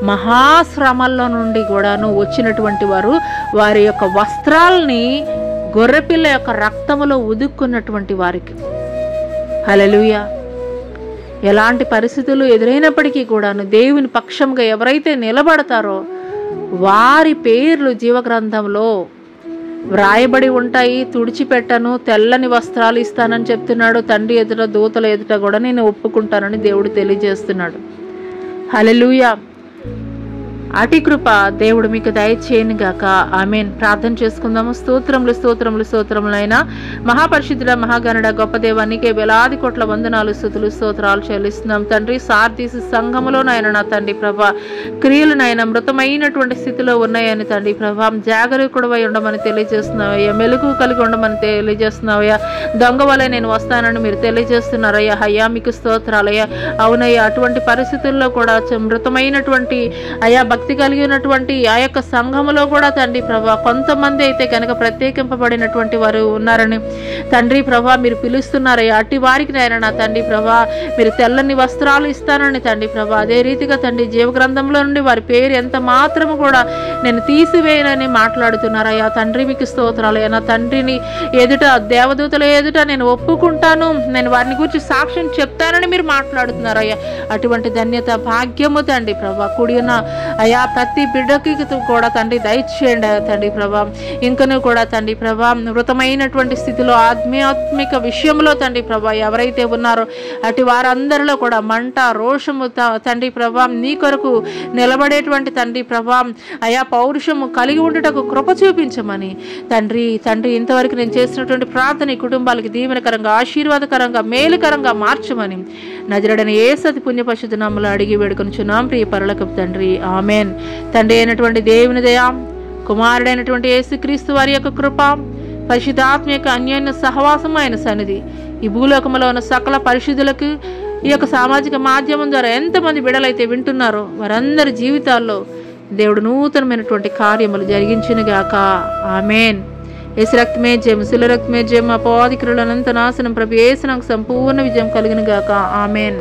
A: మహాశ్రమల్లో నుండి కూడాను వచ్చినటువంటి వారు వారి యొక్క వస్త్రాలని గొర్రెపిల్ల యొక్క రక్తములో ఉదుక్కున్నటువంటి వారికి. హల్లెలూయా. ఎలాంటి పరిస్థితులు ఎదురైనప్పటికీ కూడాను దేవుని పక్షంగా ఎవరైతే నిలబడతారో వారి పేర్లు జీవగ్రంథంలో వ్రాయబడి ఉంటాయి. తుడిచిపెట్టను, తెల్లని వస్త్రాలు ఇస్తానని చెప్తున్నాడు. తండ్రి ఎదుట, దూతల ఎదుట కూడా నేను ఒప్పుకుంటానని దేవుడు తెలియజేస్తున్నాడు. హల్లెలూయా. అటి కృప దేవుడు మీకు దయచేయను గాక. ఆమేన్. ప్రార్థన చేసుకుందాము. స్తోత్రములు స్తోత్రములు స్తోత్రములైనా మహాపరిశుద్ధుడ మహాగణుడ గొప్ప దేవ, నీకే వేలాది కోట్ల వందనాలు స్తుతులు స్తోత్రాలు చెల్లిస్తున్నాం తండ్రి. సార్దీసు సంఘములో నాయన నా తండ్రి ప్రభా క్రియలు నాయన మృతమైనటువంటి స్థితిలో ఉన్నాయని తండ్రి ప్రభా జాగరూకుడవై ఉండమని తెలియజేస్తున్నావయ్యా. మెలుగు కలిగి ఉండమని తెలియజేస్తున్నావయ్యా. దొంగ వలె నేను వస్తానని మీరు తెలియజేస్తున్నారయ్యా. అయ్యా మీకు స్తోత్రాలయ్యా. అవునయ్యా, అటువంటి పరిస్థితుల్లో కూడా మృతమైనటువంటి అయ్యా భక్తి కలిగినటువంటి ఆ యొక్క సంఘములో కూడా తండ్రి ప్రభా కొంతమంది అయితే కనుక ప్రత్యేకింపబడినటువంటి వారు ఉన్నారని తండ్రి ప్రభా మీరు పిలుస్తున్నారయ్యా. అట్టి వారికి నాయన నా తండ్రి ప్రభా మీరు తెల్లని వస్త్రాలు ఇస్తానని తండ్రి ప్రభా అదే రీతిగా తండ్రి జీవగ్రంథంలో నుండి వారి పేరు ఎంత మాత్రము కూడా నేను తీసివేయనని మాట్లాడుతున్నారయ్యా. తండ్రి మీకు స్తోత్రాలయ్యా. నా తండ్రిని ఎదుట దేవదూతల ఎదుట నేను ఒప్పుకుంటాను, నేను వారిని గురించి సాక్ష్యం చెప్తానని మీరు మాట్లాడుతున్నారయ్యా. అటువంటి ధన్యత భాగ్యము తండ్రి ప్రభా కూడి ఉన్న అయ్యా ప్రతి బిడ్డకి కూడా తండ్రి దయచేయండి తండ్రి ప్రభా. ఇంకను కూడా తండ్రి ప్రభా మృతమైనటువంటి స్థితిలో ఆధ్యాత్మిక విషయంలో తండ్రి ప్రభా ఎవరైతే ఉన్నారో అటు వారందరిలో కూడా మంట రోషము తండ్రి ప్రభా నీ కొరకు నిలబడేటువంటి తండ్రి ప్రభా అయా పౌరుషము కలిగి ఉండటకు కృప చూపించమని తండ్రి ఇంతవరకు నేను చేసినటువంటి ప్రార్థన ఈ కుటుంబాలకి దీవెనకరంగా ఆశీర్వాదకరంగా మేలుకరంగా మార్చమని నజరుడైన యేసు అతి పుణ్య పరిశుద్ధ నామములో అడిగి వేడుకొనుచున్నాం ప్రియ పరలోకపు తండ్రి. ఆమేన్. తండ్రి అయినటువంటి దేవుని దయ, కుమారుడైనటువంటి యేసుక్రీస్తు వారి యొక్క కృప, పరిశుద్ధాత్మ యొక్క అన్యోన్య సహవాసం ఆయన సన్నిధి ఈ భూలోకంలో ఉన్న సకల పరిశుద్ధులకు ఈ యొక్క సామాజిక మాధ్యమం ద్వారా ఎంతమంది బిడ్డలైతే వింటున్నారో వారందరి జీవితాల్లో దేవుడు నూతనమైనటువంటి కార్యములు జరిగించునుగాక. ఆమేన్. యేసు రక్తమే జయం, శిల రక్తమే జయం, అపవాది క్రియల అనంత నాశనం ప్రభు యేసు నాకు సంపూర్ణ విజయం కలుగునుగాక. ఆమేన్.